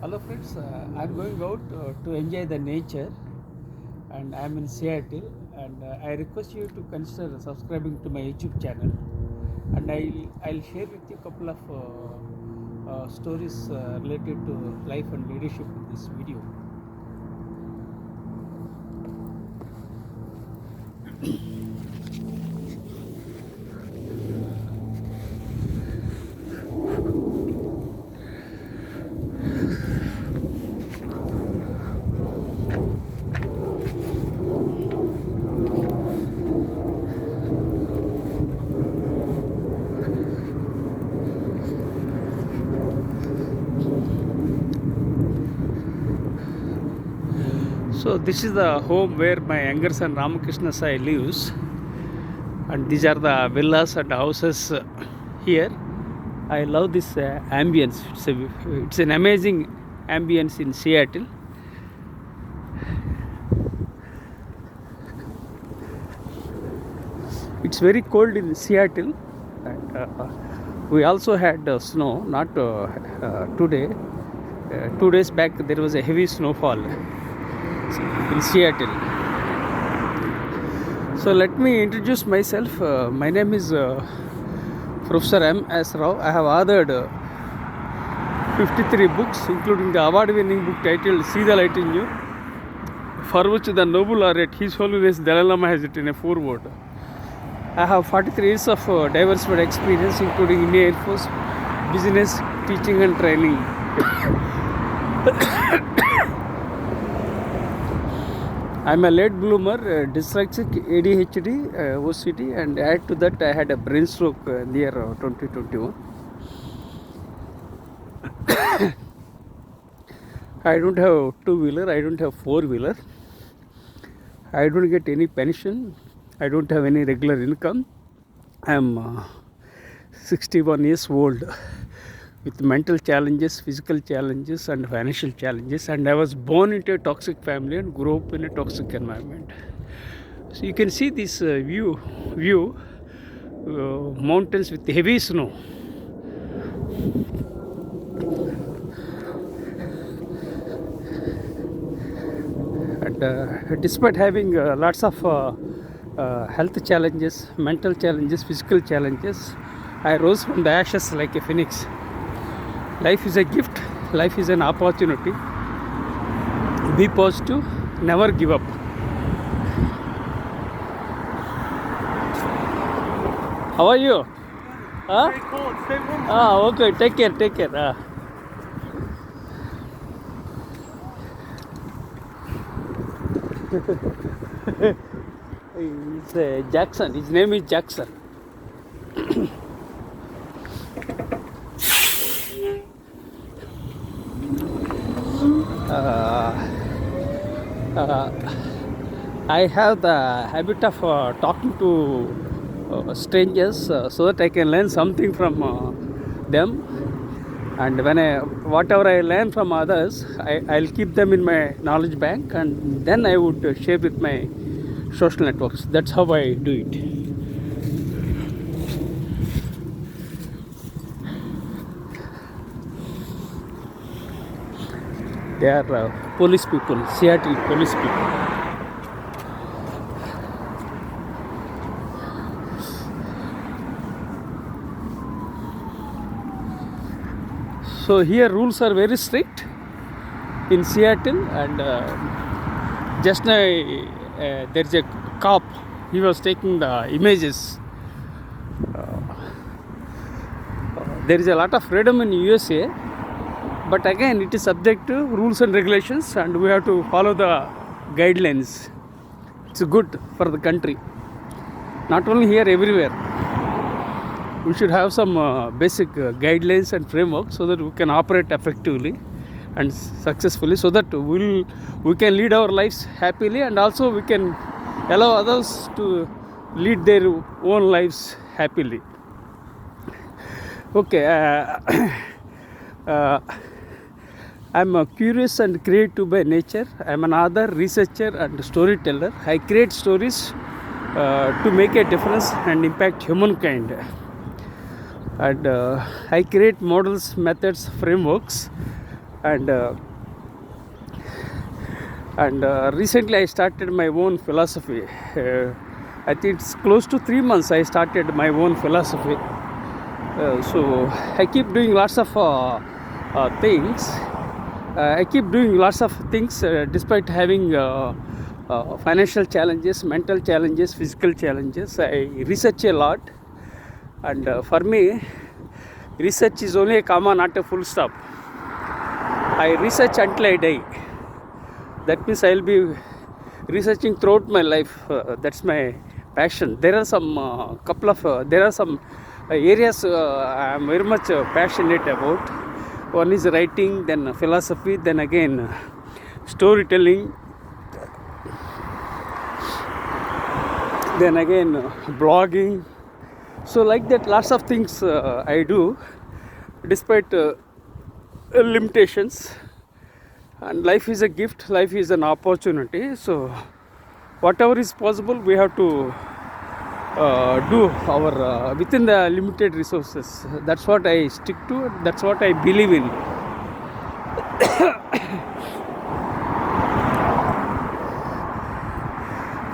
Hello friends, I'm going out to enjoy the nature and I'm in Seattle and I request you to consider subscribing to my YouTube channel and I'll share with you a couple of stories related to life and leadership in this video. So this is the home where my younger son Ramakrishna Sai lives and these are the villas and houses here. I love this ambience. It's an amazing ambience in Seattle. It's very cold in Seattle and we also had snow, not today. 2 days back there was a heavy snowfall in Seattle. So let me introduce myself. My name is Professor M.S.Rao. I have authored 53 books, including the award-winning book titled See the Light in You, for which the Nobel laureate His Holiness Dalai Lama has written a foreword. I have 43 years of diversified experience, including Indian Air Force, business, teaching and training. I'm a late bloomer, dyslexic, ADHD, OCD, and add to that I had a brain stroke in the year 2021. I don't have two-wheeler, I don't have four-wheeler. I don't get any pension. I don't have any regular income. I'm 61 years old with mental challenges, physical challenges and financial challenges, and I was born into a toxic family and grew up in a toxic environment. So you can see this view mountains with heavy snow. And despite having lots of health challenges, mental challenges, physical challenges, I rose from the ashes like a phoenix. Life is a gift, life is an opportunity. Be positive, never give up. How are you? Huh? Very cold. Stay warm. Okay, take care. It's Jackson, his name is Jackson. I have the habit of talking to strangers so that I can learn something from them. And whatever I learn from others, I'll keep them in my knowledge bank and then I would share with my social networks. That's how I do it. They are police people, Seattle police people. So here rules are very strict in Seattle, and just now there's a cop. He was taking the images. There is a lot of freedom in USA, but again it is subject to rules and regulations, and we have to follow the guidelines. It's good for the country, not only here, everywhere. We should have some basic guidelines and frameworks so that we can operate effectively and successfully, so that we can lead our lives happily, and also we can allow others to lead their own lives happily. Okay, I'm curious and creative by nature. I'm an author, researcher and storyteller. I create stories to make a difference and impact humankind. And I create models, methods, frameworks and recently I started my own philosophy. I think it's close to 3 months I started my own philosophy. So I keep doing lots of things. I keep doing lots of things despite having financial challenges, mental challenges, physical challenges. I research a lot, and for me, research is only a comma, not a full stop. I research until I die. That means I'll be researching throughout my life. That's my passion. There are some areas I'm very much passionate about. One is writing, then philosophy, then again storytelling, then again blogging. So like that, lots of things I do despite limitations. And life is a gift, life is an opportunity. So whatever is possible, we have to do our within the limited resources. That's what I stick to, that's what I believe in.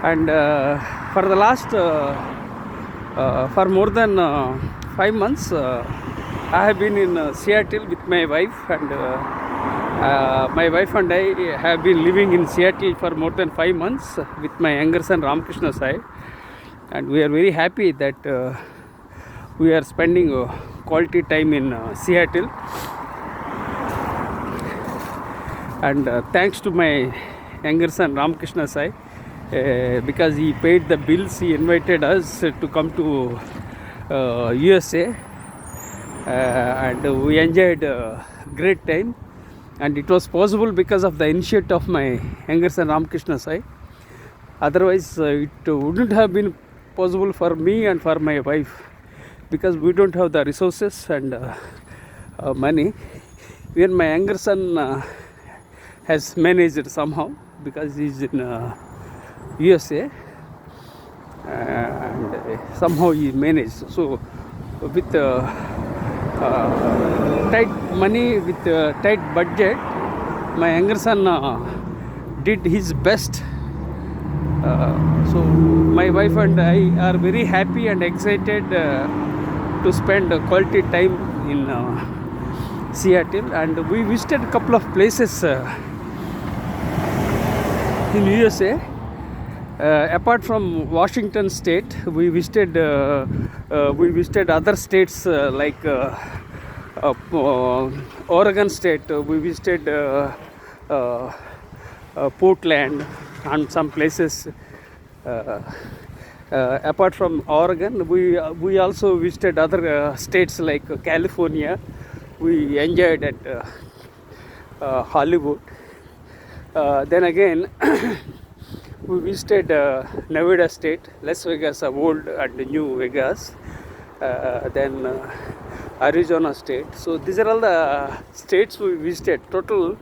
And for the last for more than 5 months I have been in Seattle with my wife, and my wife and I have been living in Seattle for more than 5 months with my younger son Ramakrishna Sai, and we are very happy that we are spending quality time in Seattle. And thanks to my younger son Ramakrishna Sai, because he paid the bills, he invited us to come to USA, and we enjoyed a great time. And it was possible because of the initiative of my younger son Ramakrishna Sai. Otherwise it wouldn't have been possible for me and for my wife, because we don't have the resources and money. Even my younger son has managed somehow, because he's in USA, and somehow he managed. So with tight money, with tight budget, my younger son did his best. So my wife and I are very happy and excited to spend quality time in Seattle, and we visited a couple of places in USA. Apart from Washington state, we visited other states like Oregon state. We visited Portland and some places. Apart from Oregon, we also visited other states like California. We enjoyed at Hollywood. Then again we visited Nevada state, Las Vegas, old and new Vegas, then Arizona state. So these are all the states we visited. Total,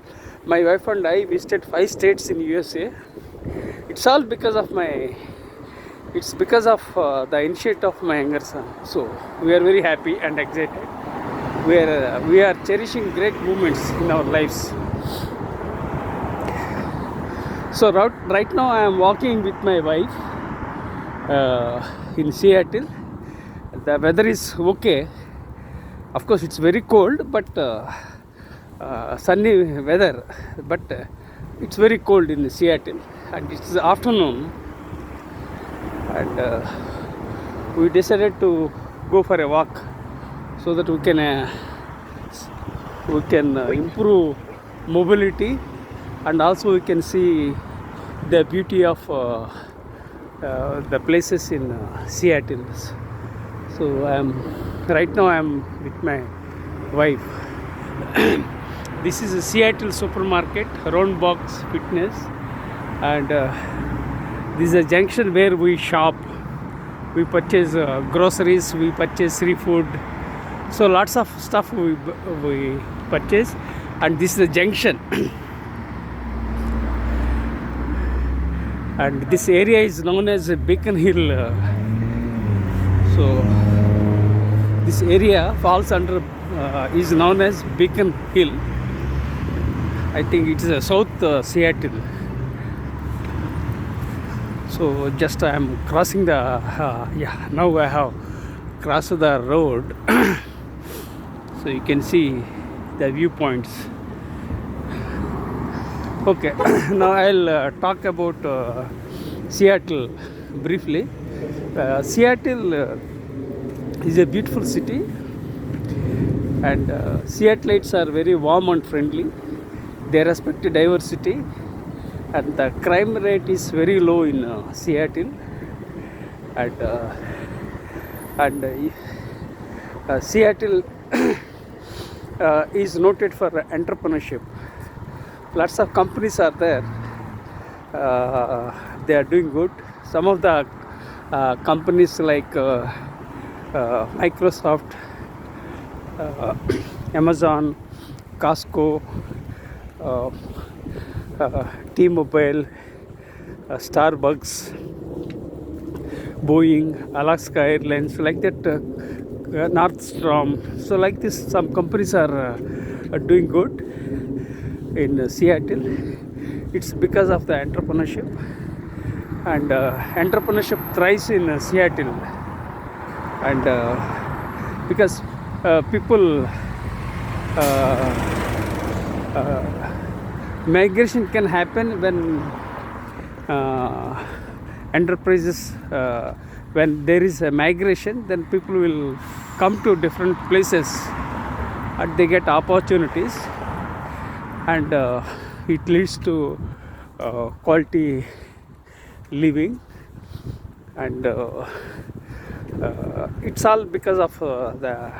my wife and I visited 5 states in USA. It's all because of the initiative of my younger son. So we are very happy and excited. We are cherishing great moments in our lives. So right now I am walking with my wife in Seattle. The weather is okay. Of course it's very cold, but sunny weather, but it's very cold in Seattle, and it's afternoon, and we decided to go for a walk so that we can improve mobility, and also we can see the beauty of the places in Seattle. So right now I am with my wife. This is a Seattle supermarket, Round Box Fitness, and this is a junction where we shop. We purchase groceries, we purchase free food. So lots of stuff we purchase, and this is a junction. And this area is known as Beacon Hill. So this area falls under is known as Beacon Hill. I think it is a South Seattle. So just I am crossing the yeah, now I have crossed the road. So you can see the viewpoints. Okay, now I'll talk about Seattle briefly. Seattle is a beautiful city, and Seattleites are very warm and friendly. They respect diversity, and the crime rate is very low in Seattle. And Seattle is noted for entrepreneurship. Lots of companies are there. They are doing good. Some of the companies like Microsoft, Amazon, Costco, T-Mobile, Starbucks, Boeing, Alaska Airlines, like that, Nordstrom. So like this, some companies are doing good in Seattle. It's because of the entrepreneurship, and entrepreneurship thrives in Seattle, and because people migration can happen when enterprises, when there is a migration, then people will come to different places and they get opportunities, and it leads to quality living, and it's all because of the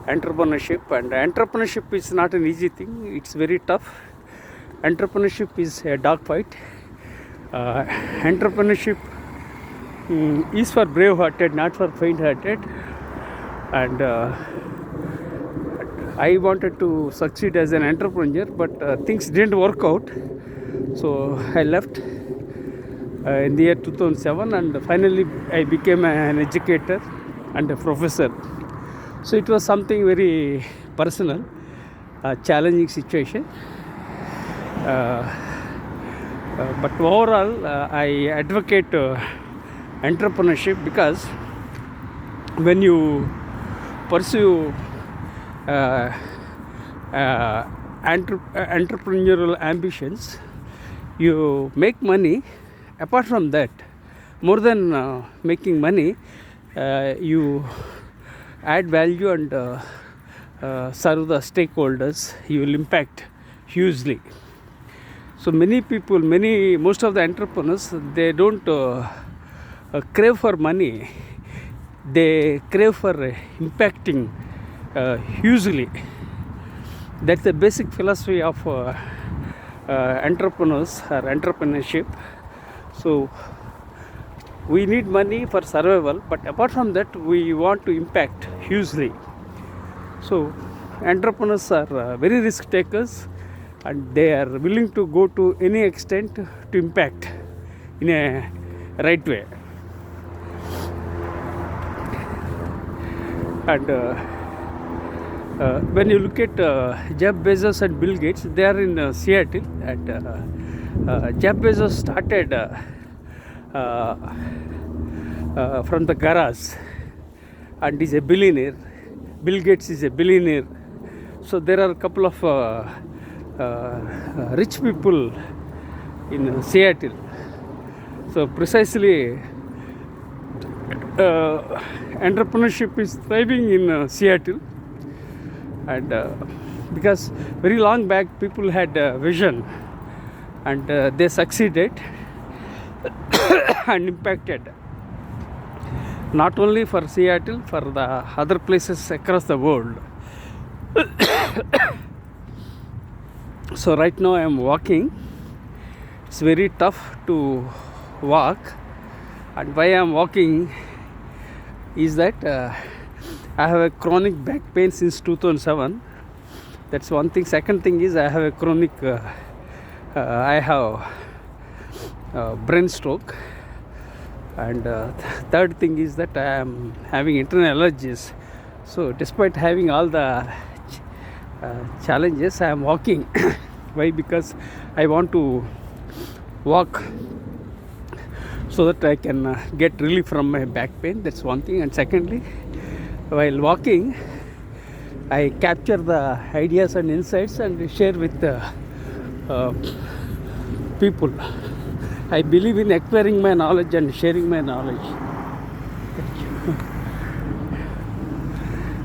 entrepreneurship. And entrepreneurship is not an easy thing, it's very tough. Entrepreneurship is a dogfight. Entrepreneurship is for brave-hearted, not for faint-hearted. And I wanted to succeed as an entrepreneur, but things didn't work out. So I left in the year 2007, and finally I became an educator and a professor. So it was something very personal, challenging situation. But overall, I advocate entrepreneurship, because when you pursue entrepreneurial ambitions, you make money. Apart from that, more than making money, you add value and serve the stakeholders. You will impact hugely. So many people, most of the entrepreneurs, they don't crave for money. They crave for impacting hugely. That's the basic philosophy of entrepreneurs or entrepreneurship. So we need money for survival, but apart from that, we want to impact hugely. So entrepreneurs are very risk takers, and they are willing to go to any extent to impact in a right way. And when you look at Jeff Bezos and Bill Gates, they are in Seattle. And Jeff Bezos started from the garage and is a billionaire. Bill Gates is a billionaire. So there are a couple of rich people in Seattle. So precisely, entrepreneurship is thriving in Seattle, and because very long back people had a vision, and they succeeded and impacted not only for Seattle, for the other places across the world. So right now I am walking. It's very tough to walk, and why I am walking is that I have a chronic back pain since 2007. That's one thing. Second thing is I have a chronic I have brain stroke, and third thing is that I am having internal allergies. So despite having all the challenges, I am walking Why? Because I want to walk so that I can get relief from my back pain. That's one thing. And secondly, while walking, I capture the ideas and insights and share with the people. I believe in acquiring my knowledge and sharing my knowledge.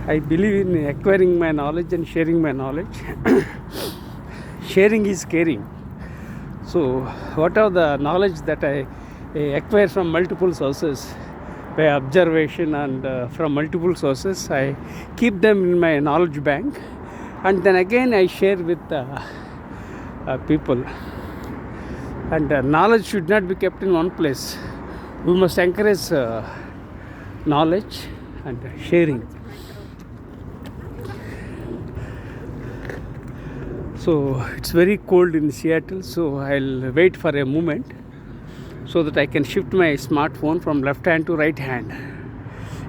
I believe in acquiring my knowledge and sharing my knowledge. Sharing is caring. So what are the knowledge that I acquire from multiple sources by observation and from multiple sources, I keep them in my knowledge bank, and then again I share with people. And knowledge should not be kept in one place. We must encourage knowledge and sharing. So it's very cold in Seattle, so I'll wait for a moment so that I can shift my smartphone from left hand to right hand.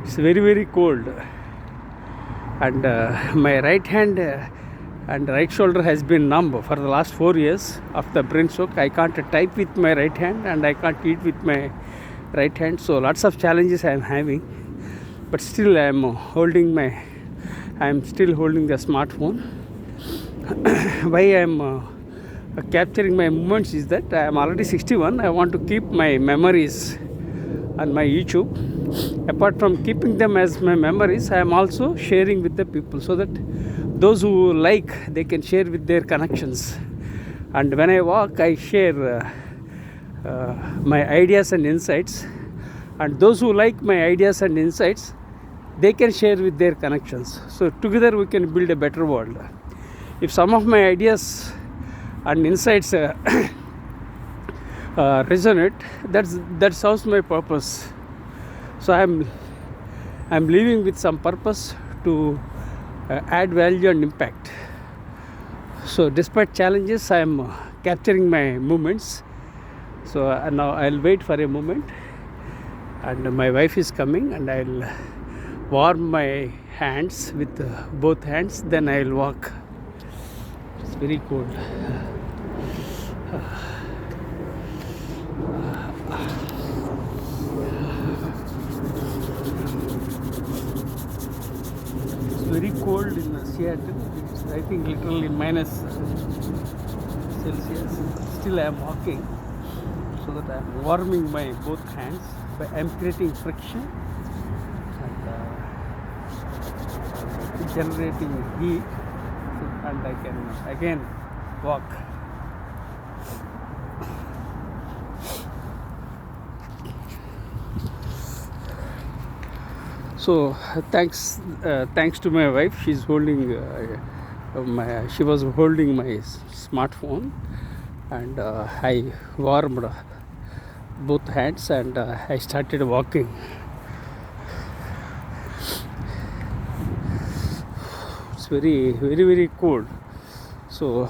It's very, very cold, and my right hand and right shoulder has been numb for the last 4 years of the brain stroke. I can't type with my right hand and I can't eat with my right hand, so lots of challenges I am having, but still I am still holding the smartphone. Why I am capturing my moments is that I am already 61. I want to keep my memories on my YouTube. Apart from keeping them as my memories, I am also sharing with the people so that those who like, they can share with their connections. And when I walk, I share my ideas and insights, and those who like my ideas and insights, they can share with their connections. So together we can build a better world. If some of my ideas and insights resonate, that serves my purpose. So I'm living with some purpose to add value and impact. So despite challenges, I am capturing my moments. So now I'll wait for a moment, and my wife is coming, and I'll warm my hands with both hands, then I'll walk. It's very cold. It's very cold in Seattle. It's, I think, literally minus Celsius. Still I am walking so that I am warming my both hands. But I am creating friction and generating heat, and I can again walk. So thanks to my wife. She's holding she was holding my smartphone, and I warmed both hands, and I started walking. It's very, very, very cold. So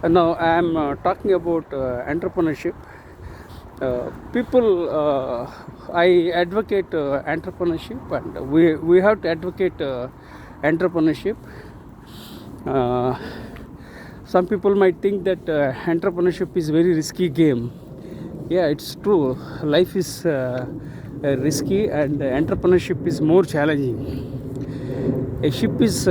now I am talking about entrepreneurship. People, I advocate entrepreneurship, and we have to advocate entrepreneurship. Some people might think that entrepreneurship is a very risky game. Yeah, it's true. Life is risky, and entrepreneurship is more challenging. A ship is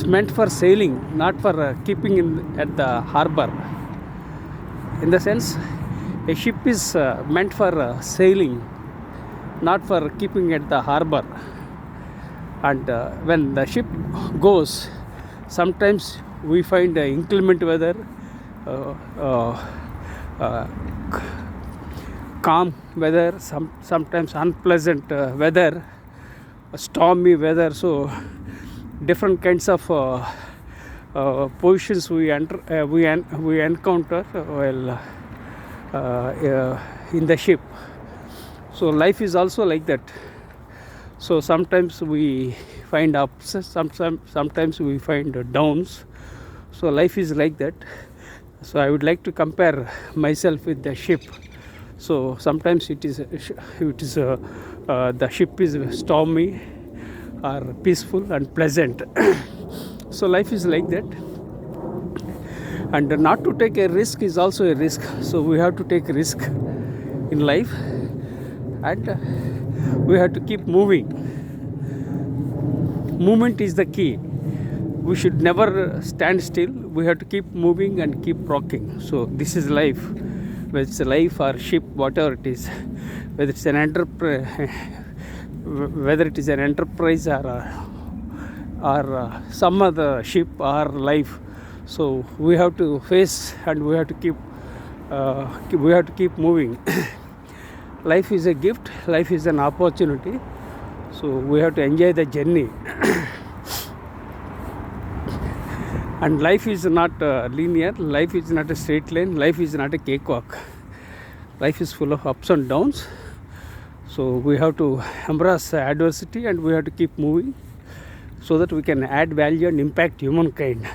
meant for sailing, not for keeping at the harbor. In the sense, a ship is meant for sailing, not for keeping at the harbor. And when the ship goes, sometimes we find inclement weather, calm weather, sometimes unpleasant weather, stormy weather. So different kinds of positions we encounter while in the ship. So life is also like that. So sometimes we find ups, sometimes we find downs. So life is like that. So I would like to compare myself with the ship. So sometimes it is the ship is stormy or peaceful and pleasant. So life is like that, and not to take a risk is also a risk. So we have to take risk in life, and we have to keep moving. Movement is the key. We should never stand still. We have to keep moving and keep rocking. So this is life, whether it's a life or ship, whatever it is, whether it's an whether it is an enterprise or some other ship or life. So we have to face, and we have to keep moving. Life is a gift. Life is an opportunity. So we have to enjoy the journey. And life is not linear. Life is not a straight line. Life is not a cakewalk. Life is full of ups and downs. So we have to embrace adversity, and we have to keep moving so that we can add value and impact humankind.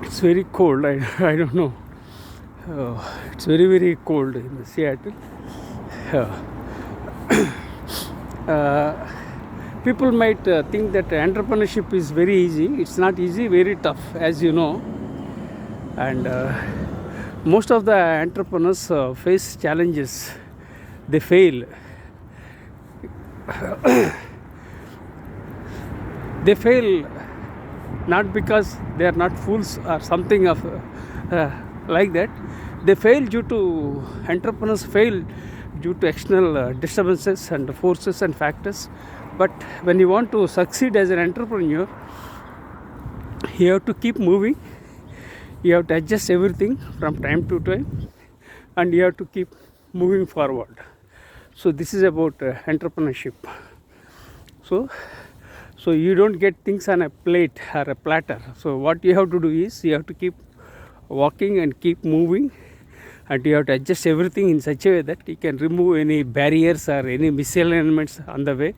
It's very cold. I don't know. It's very, very cold in Seattle. People might think that entrepreneurship is very easy. It's not easy, very tough, as you know. And most of the entrepreneurs face challenges. They fail. They fail not because they are not fools or something of like that. They fail due to, entrepreneurs fail due to external disturbances and forces and factors. But when you want to succeed as an entrepreneur, you have to keep moving. You have to adjust everything from time to time, and you have to keep moving forward. So this is about entrepreneurship. So you don't get things on a plate or a platter. So what you have to do is you have to keep walking and keep moving, and you have to adjust everything in such a way that you can remove any barriers or any misalignments on the way.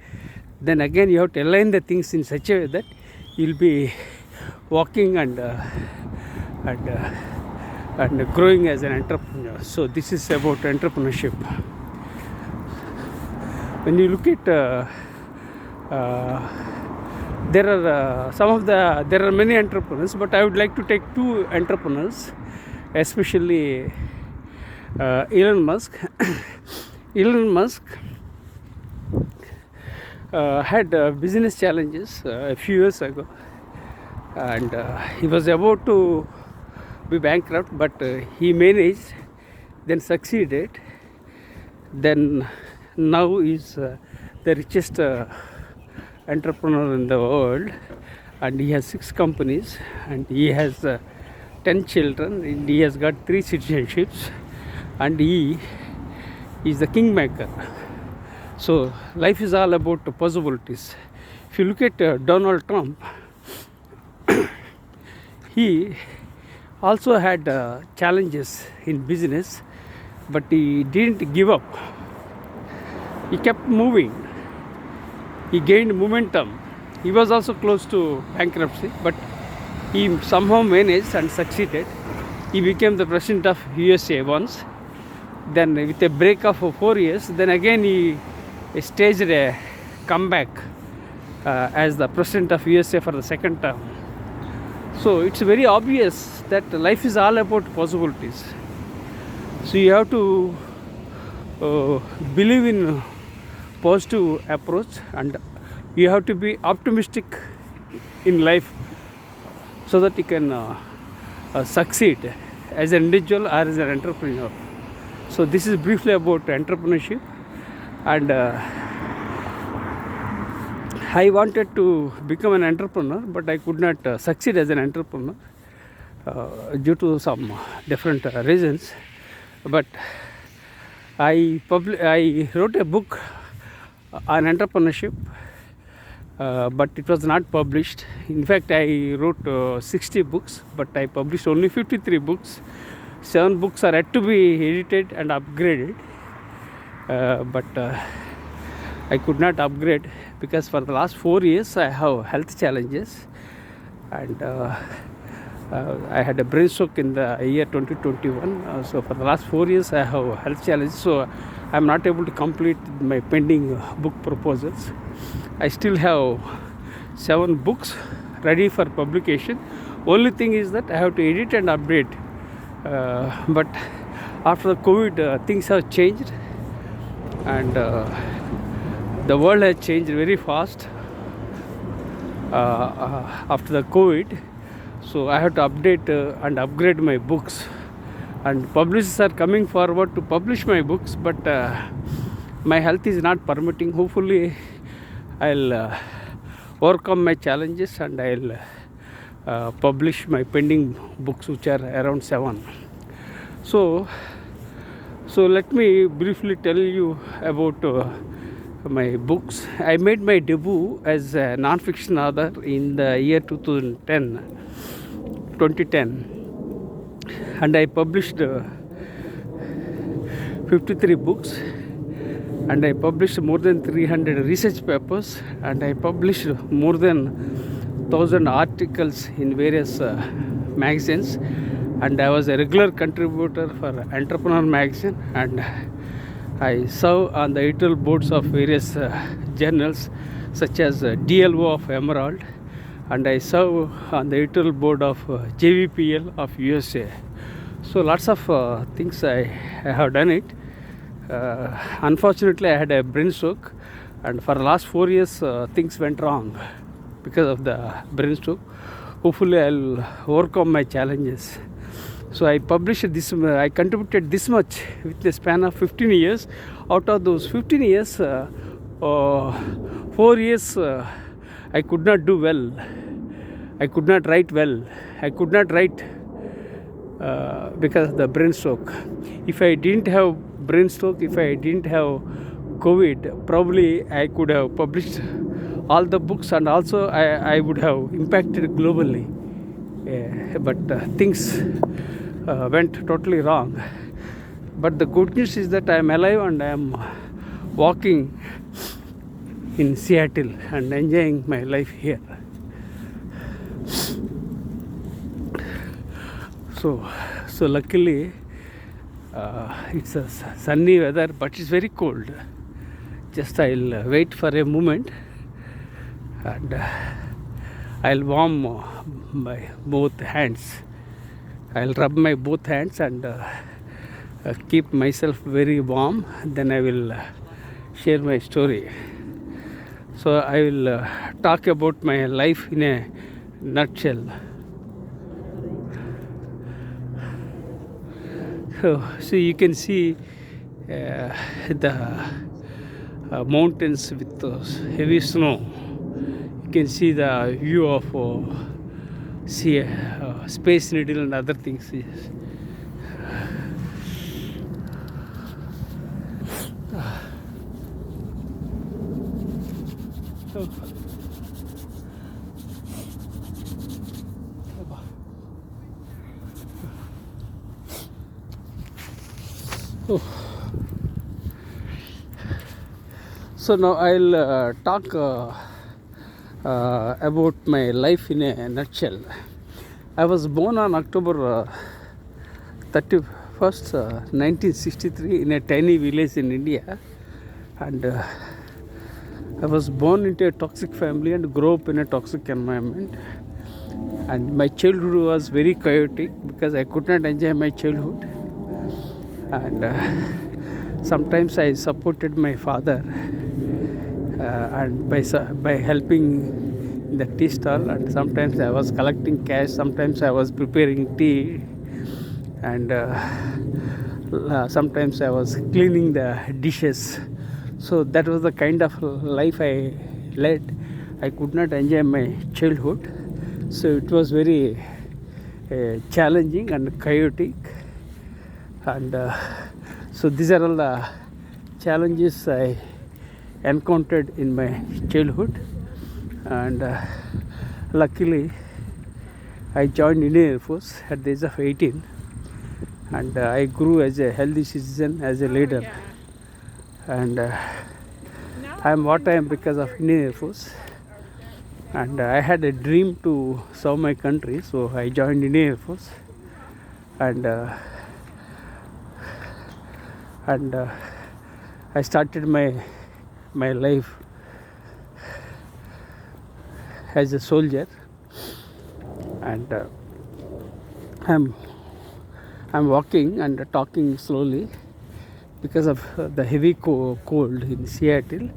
Then again you have to align the things in such a way that you'll be walking and growing as an entrepreneur. So this is about entrepreneurship. When you look at there are many entrepreneurs, but I would like to take two entrepreneurs, especially Elon Musk. Elon Musk had business challenges a few years ago, and he was about to be bankrupt, but he managed, then succeeded. Then now is the richest entrepreneur in the world, and he has 6 companies, and he has 10 children, and he has got 3 citizenships, and he is the kingmaker. So life is all about the possibilities. If you look at Donald Trump, he also had challenges in business, but he didn't give up. He kept moving. He gained momentum. He was also close to bankruptcy, but he somehow managed and succeeded. He became the president of USA once. Then with a break of 4 years, then again he staged a comeback as the president of USA for the second term. So it's very obvious that life is all about possibilities. So you have to believe in positive approach, and you have to be optimistic in life so that you can succeed as an individual or as an entrepreneur. So this is briefly about entrepreneurship, and I wanted to become an entrepreneur, but I could not succeed as an entrepreneur due to some different reasons. But I wrote a book on entrepreneurship, but it was not published. In fact, I wrote 60 books, but I published only 53 books. 7 books are yet to be edited and upgraded, but I could not upgrade because for the last 4 years I have health challenges, and I had a brain stroke in the year 2021. So for the last 4 years I have health challenges, so I'm not able to complete my pending book proposals. I still have 7 books ready for publication. Only thing is that I have to edit and update. But after the COVID, things have changed, and the world has changed very fast after the COVID. So I have to update and upgrade my books, and publishers are coming forward to publish my books, but my health is not permitting. Hopefully I'll overcome my challenges, and I'll publish my pending books, which are around 7. So let me briefly tell you about my books. I made my debut as a non-fiction author in the year 2010, and I published 53 books, and I published more than 300 research papers, and I published more than 1,000 articles in various magazines, and I was a regular contributor for Entrepreneur magazine, and I serve on the editorial boards of various journals such as DLO of Emerald, and I serve on the editorial board of JVPL of USA. So lots of things I have done it. Unfortunately I had a brain stroke, and for the last 4 years things went wrong because of the brain stroke. Hopefully I'll overcome my challenges. So I published this, I contributed this much with the span of 15 years. Out of those 15 years, 4 years I could not do well. I could not write well. I could not write because of the brain stroke. If I didn't have brain stroke, if I didn't have COVID, probably I could have published all the books, and also I would have impacted globally. But things went totally wrong. But the good news is that I am alive, and I am walking in Seattle and enjoying my life here. So luckily it's a sunny weather, but it's very cold. Just I'll wait for a moment, and I'll warm my both hands. I'll rub my both hands and keep myself very warm. Then I will share my story. So I will talk about my life in a nutshell. So you can see the mountains with heavy snow. You can see the view of Space Needle and other things. Yes. So now I'll talk about my life in a nutshell. I was born on October 31st, 1963 in a tiny village in India, and I was born into a toxic family and grew up in a toxic environment. And my childhood was very chaotic because I could not enjoy my childhood, and sometimes I supported my father and by helping in the tea stall, and sometimes I was collecting cash, sometimes I was preparing tea, and sometimes I was cleaning the dishes. So that was the kind of life I led. I could not enjoy my childhood, so it was very challenging and chaotic, and so these are all the challenges I encountered in my childhood. And luckily I joined Indian Air Force at the age of 18, and I grew as a healthy citizen, as a leader, and I am what I am because of Indian Air Force. and I had a dream to serve my country, so I joined Indian Air Force, and I started my life as a soldier, and I'm walking and talking slowly because of the heavy cold in Seattle.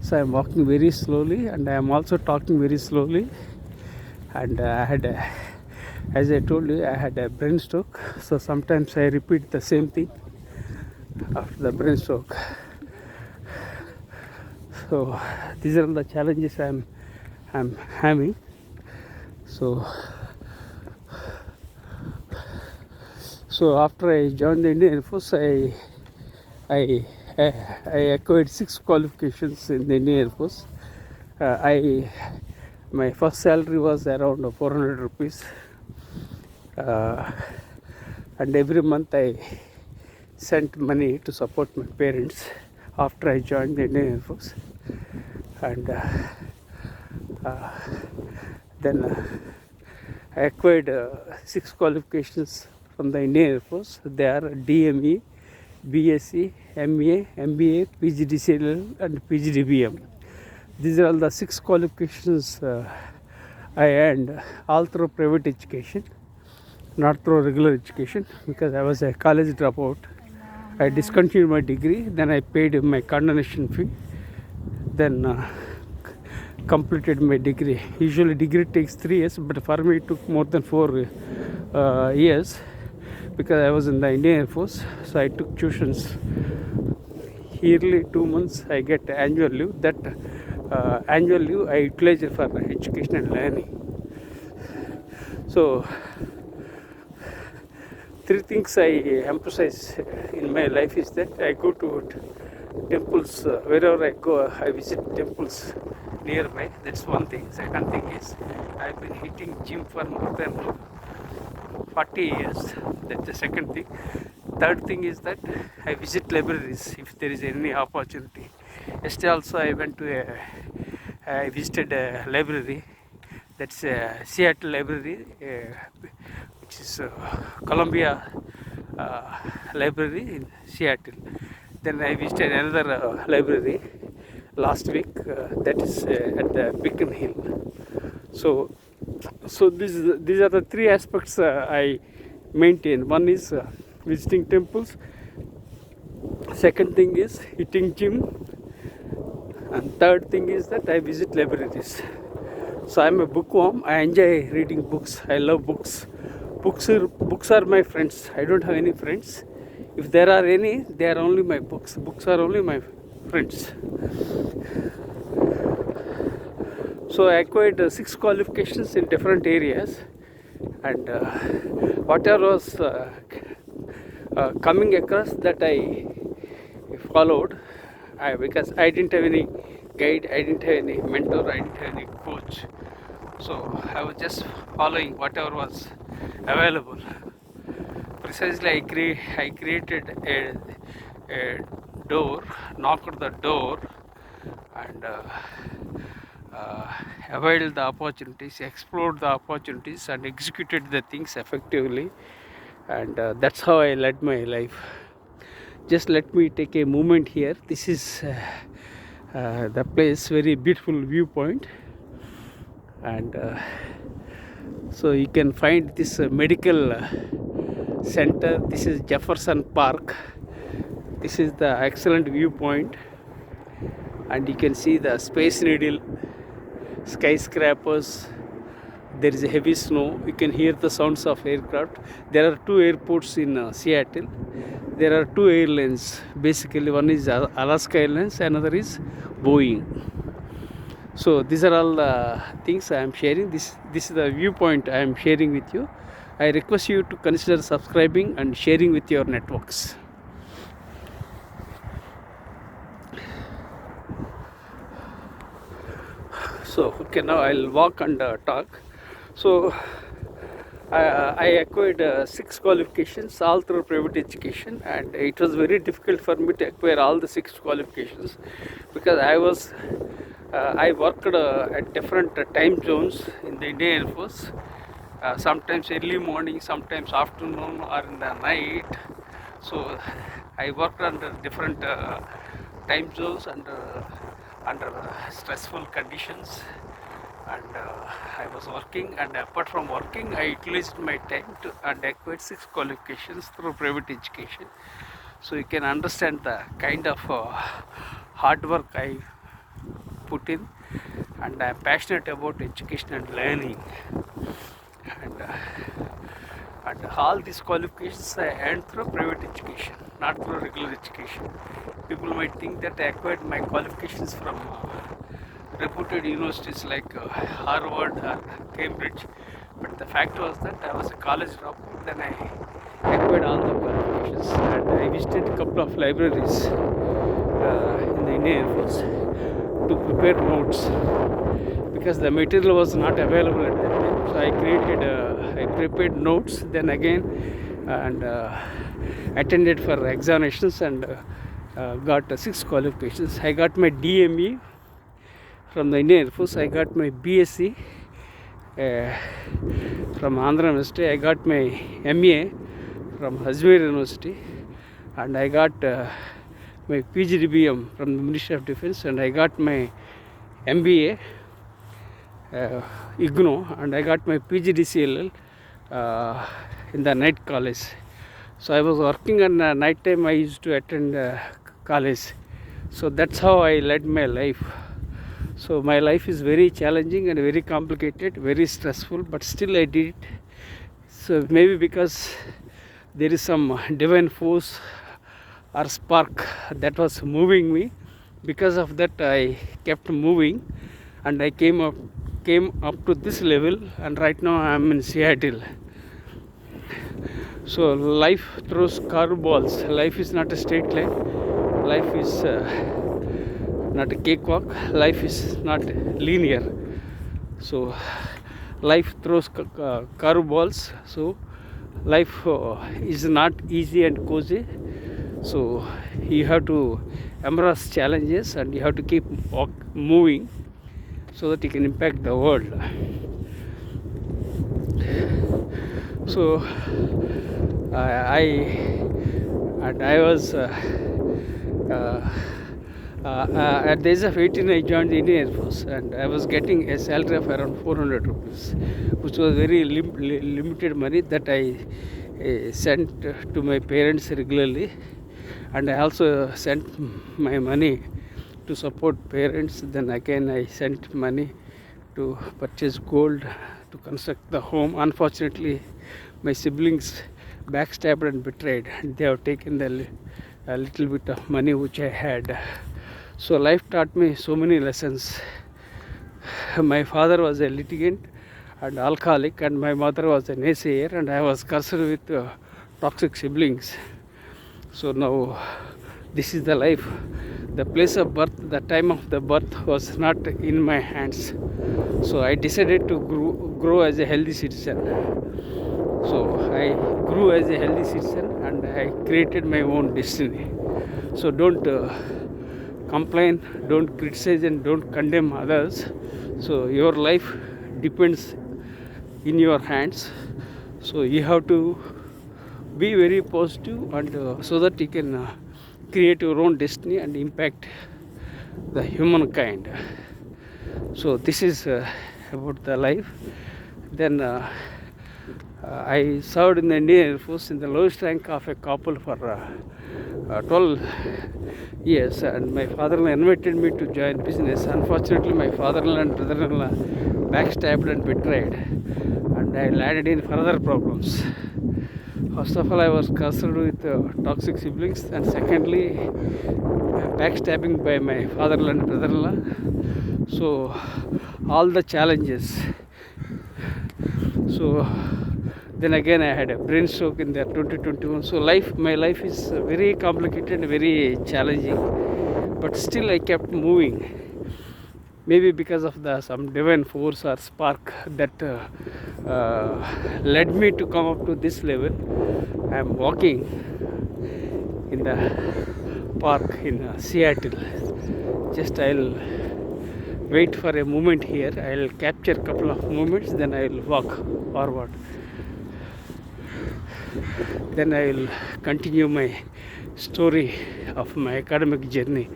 So I'm walking very slowly, and I am also talking very slowly. And as I told you, I had a brain stroke. So sometimes I repeat the same thing after the brain stroke. So these are the challenges I'm having. So after I joined the Indian Air Force, I acquired 6 qualifications in the Indian Air Force. My first salary was around 400 rupees, and every month I sent money to support my parents after I joined the Indian Air Force. And then I acquired 6 qualifications from the Indian Air Force. They are DME, BSc, MA, MBA, PGDCL and PGDBM. These are all the 6 qualifications I earned, all through private education, not through regular education, because I was a college dropout. I discontinued my degree, then I paid my condonation fee, then completed my degree. Usually degree takes 3 years, but for me it took more than 4 years because I was in the Indian Air Force. So I took tuitions. Yearly 2 months I get annual leave. That annual leave I utilize it for education and learning. So 3 things I emphasize in my life is that I go to temples. Wherever I go, I visit temples nearby. That's one thing. Second thing is I've been hitting gym for more than 40 years. That's the second thing. Third thing is that I visit libraries if there is any opportunity. Yesterday also I visited a library. That's a Seattle library, which is Columbia library in Seattle. Then I visited another library last week, that is at the Beacon Hill. So these are the 3 aspects I maintain. One is visiting temples. Second thing is hitting gym. And third thing is that I visit libraries. So I'm a bookworm. I enjoy reading books. I love books. Books are my friends. I don't have any friends. If there are any, they are only my books. Books are only my friends. So I acquired 6 qualifications in different areas, and whatever was coming across that I followed, because I didn't have any guide, I didn't have any mentor, I didn't have any coach. So I was just following whatever was available. Precisely, I created a door, knocked the door, and availed the opportunities, explored the opportunities, and executed the things effectively. And that's how I led my life. Just let me take a moment here. This is the place, very beautiful viewpoint, and so you can find this medical center. This is Jefferson Park. This is the excellent viewpoint, and you can see the Space Needle, skyscrapers. There is a heavy snow. You can hear the sounds of aircraft. There are 2 airports in Seattle. There are 2 airlines. Basically, one is Alaska Airlines, another is Boeing. So these are all the things I am sharing. This is the viewpoint I am sharing with you. I request you to consider subscribing and sharing with your networks. So okay, now I'll walk and talk. So I acquired 6 qualifications all through private education, and it was very difficult for me to acquire all the 6 qualifications because I was I worked at different time zones in the Indian Air Force. Sometimes early morning, sometimes afternoon, or in the night. So I worked under different time zones under stressful conditions, and I was working. And apart from working, I utilized my time to and acquired 6 qualifications through private education. So you can understand the kind of hard work I put in, and I am passionate about education and learning. And all these qualifications I earned through private education, not through regular education. People might think that I acquired my qualifications from reputed universities like Harvard or Cambridge, but the fact was that I was a college dropout. Then I acquired all the qualifications, and I visited a couple of libraries in the Indian Air Force to prepare notes because the material was not available at that time. So I prepared notes then again, and attended for examinations, and got 6 qualifications. I got my DME from the Indian Air Force. I got my BSc from Andhra University. I got my MA from Ajmer University, and I got my PGDBM from the Ministry of Defense, and I got my MBA IGNO, and I got my PGDCLL in the night college. So I was working, and night time I used to attend college. So that's how I led my life. So my life is very challenging and very complicated, very stressful, but still I did it. So maybe because there is some divine force or spark that was moving me. Because of that, I kept moving, and I came up to this level, and right now I am in Seattle. So life throws curveballs. Life is not a straight line. Life is not a cakewalk. Life is not linear. So life throws curveballs. So life is not easy and cozy. So you have to embrace challenges, and you have to keep moving so that you can impact the world. So I was at the age of 18 I joined the Indian Air Force, and I was getting a salary of around 400 rupees, which was very limited money that I sent to my parents regularly, and I also sent my money to support parents. Then again I sent money to purchase gold to construct the home. Unfortunately, my siblings backstabbed and betrayed. They have taken a little bit of money which I had. So life taught me so many lessons. My father was a litigant and alcoholic, and my mother was a naysayer, and I was cursed with toxic siblings. So now this is the life. The place of birth, the time of the birth was not in my hands. So I decided to grow as a healthy citizen. So I grew as a healthy citizen, and I created my own destiny. So don't complain, don't criticize, and don't condemn others. So your life depends in your hands. So you have to be very positive, and so that you can create your own destiny and impact the humankind. So this is about the life. Then I served in the Indian Air Force in the lowest rank of a couple for 12 years, and my father-in-law invited me to join business. Unfortunately, my father-in-law and brother-in-law backstabbed and betrayed, and I landed in further problems. First of all, I was cursed with toxic siblings, and secondly, backstabbing by my father-in-law and brother-in-law. So all the challenges. So then again I had a brain stroke in the 2021. So my life is very complicated, very challenging, but still I kept moving. Maybe because of some divine force or spark that led me to come up to this level. I am walking in the park in Seattle. Just I'll wait for a moment here. I'll capture a couple of moments, then I'll walk forward. Then I will continue my story of my academic journey.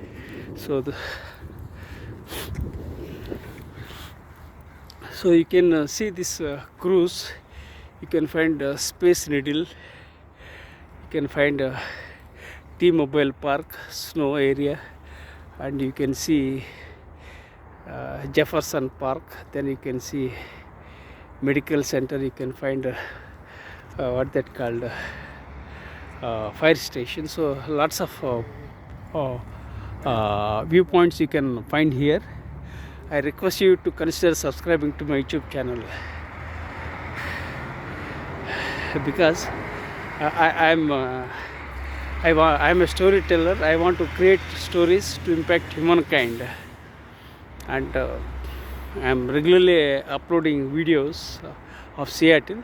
So, so you can see this cruise. You can find Space Needle. You can find T-Mobile Park, snow area, and you can see Jefferson Park. Then you can see medical center. You can find what that called fire station. So lots of viewpoints you can find here. I request you to consider subscribing to my YouTube channel, because I'm a storyteller. I want to create stories to impact humankind, and I'm regularly uploading videos of Seattle.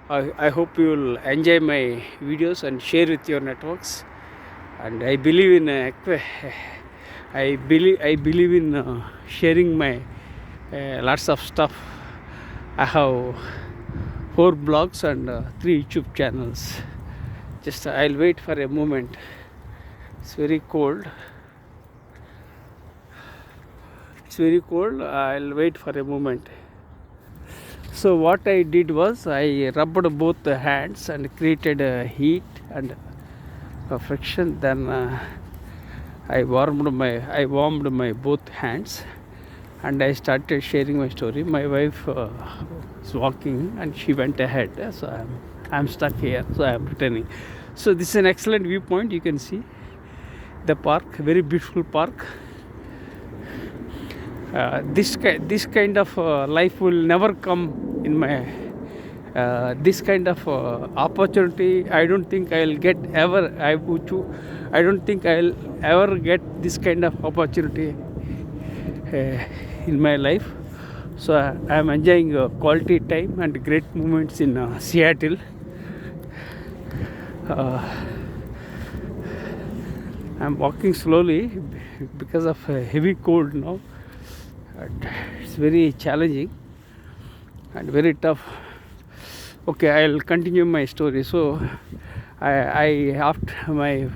I hope you will enjoy my videos and share with your networks. And I believe in I believe in sharing my lots of stuff. I have 4 blogs and 3 YouTube channels. Just I'll wait for a moment. It's very cold. I'll wait for a moment. So what I did was I rubbed both the hands and created heat and friction. Then I warmed my both hands, and I started sharing my story. My wife was walking and she went ahead, so I'm stuck here, so I'm returning. So this is an excellent viewpoint. You can see the park, very beautiful park. This kind of life will never come in my this kind of opportunity. I don't think I'll get ever. I don't think I'll ever get this kind of opportunity in my life. So I'm enjoying quality time and great moments in Seattle. I'm walking slowly because of heavy cold now. And it's very challenging and very tough. Okay, I'll continue my story. So I after my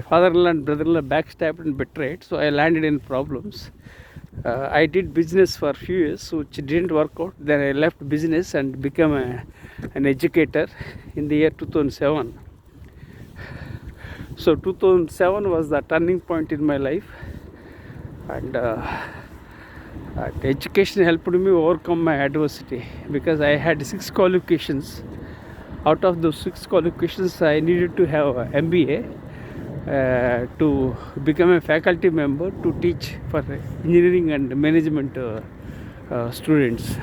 father-in-law and brother-in-law backstabbed and betrayed, so I landed in problems. I did business for a few years, which didn't work out. Then I left business and became an educator in the year 2007. So 2007 was the turning point in my life, and education helped me overcome my adversity, because I had 6 qualifications. Out of those 6 qualifications, I needed to have an MBA to become a faculty member to teach for engineering and management students.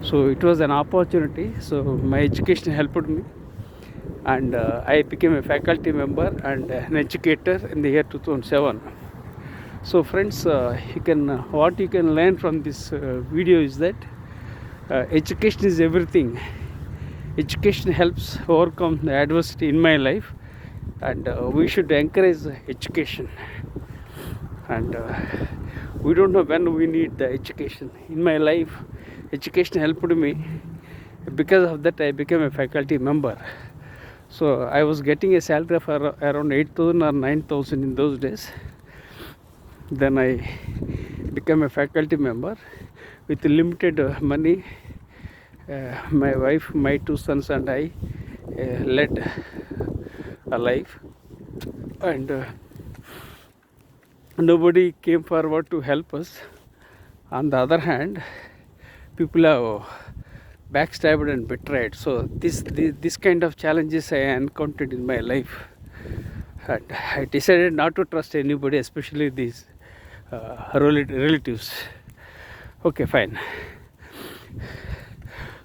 So it was an opportunity. So my education helped me, and I became a faculty member and an educator in the year 2007. So friends, what you can learn from this video is that education is everything. Education helps overcome the adversity in my life, and we should encourage education. And we don't know when we need the education. In my life, education helped me. Because of that, I became a faculty member. So I was getting a salary of around 8,000 or 9,000 in those days. Then I became a faculty member with limited money. My wife, my 2 sons and I led a life, and nobody came forward to help us. On the other hand, people have backstabbed and betrayed. So this kind of challenges I encountered in my life, and I decided not to trust anybody, especially these relatives. Okay, fine.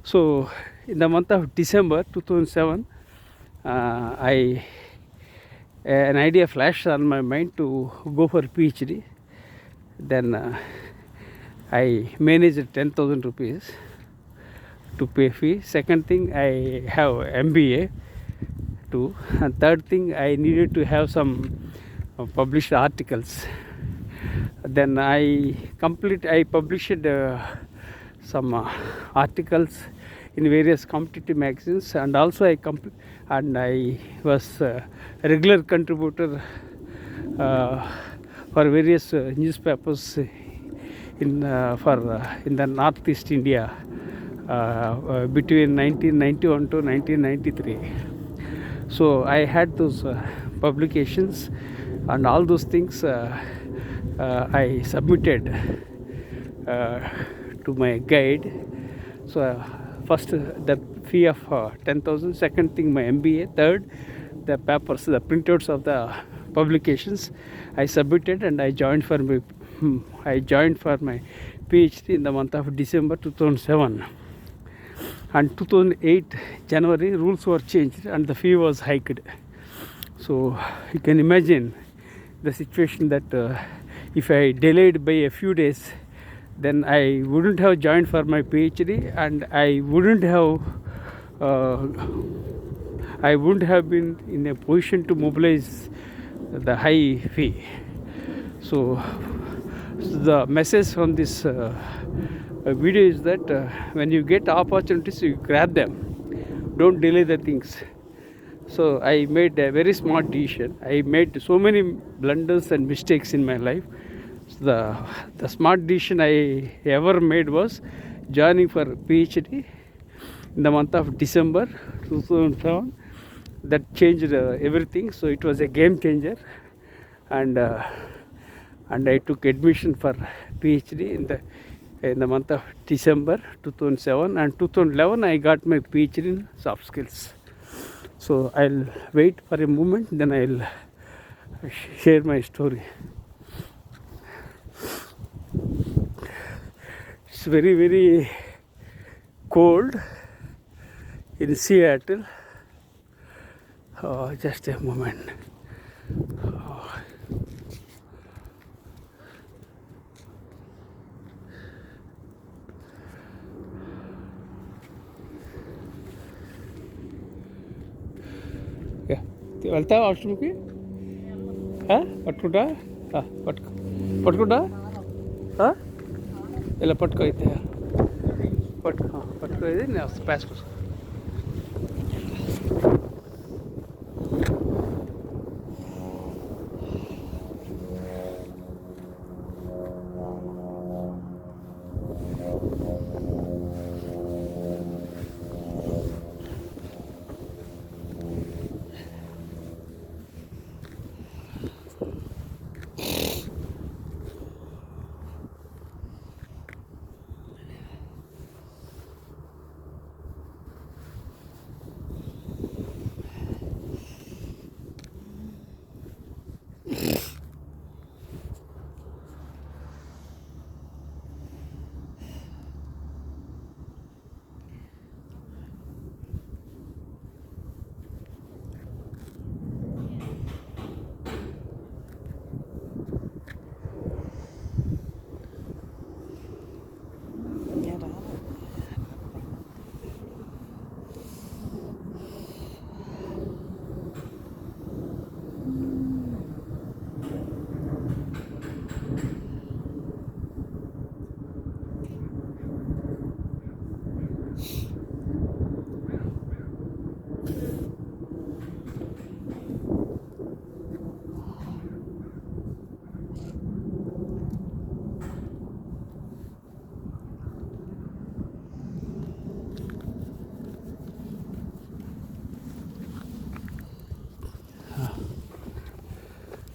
So in the month of December 2007, an idea flashed on my mind to go for Ph.D. Then I managed 10,000 rupees to pay fee. Second thing, I have MBA too. And third thing, I needed to have some published articles. Then I published some articles in various competitive magazines, and also I was a regular contributor for various newspapers in the Northeast India between 1991 to 1993. So I had those publications, and all those things I submitted to my guide. So first the fee of 10,000, second thing my MBA, third the papers, the printouts of the publications I submitted, and I joined for my PhD in the month of December 2007. And 2008 January, rules were changed and the fee was hiked. So you can imagine the situation that if I delayed by a few days, then I wouldn't have joined for my PhD, and I wouldn't have been in a position to mobilize the high fee. So the message from this video is that when you get opportunities, you grab them, don't delay the things. So I made a very smart decision. I made so many blunders and mistakes in my life. So the smart decision I ever made was joining for PhD in the month of December 2007. That changed everything. So it was a game changer, and I took admission for PhD in the month of December 2007, and 2011 I got my PhD in soft skills. So I'll wait for a moment, then I'll share my story. It's very, very cold in Seattle. Just a moment. వెళ్తావా వాష్రూమ్కి? పట్టుకుంటా పట్టుకుంటా ఇలా పట్టుకో అయితే పట్టుకో ఇది నేను ప్యాస్ కోసం.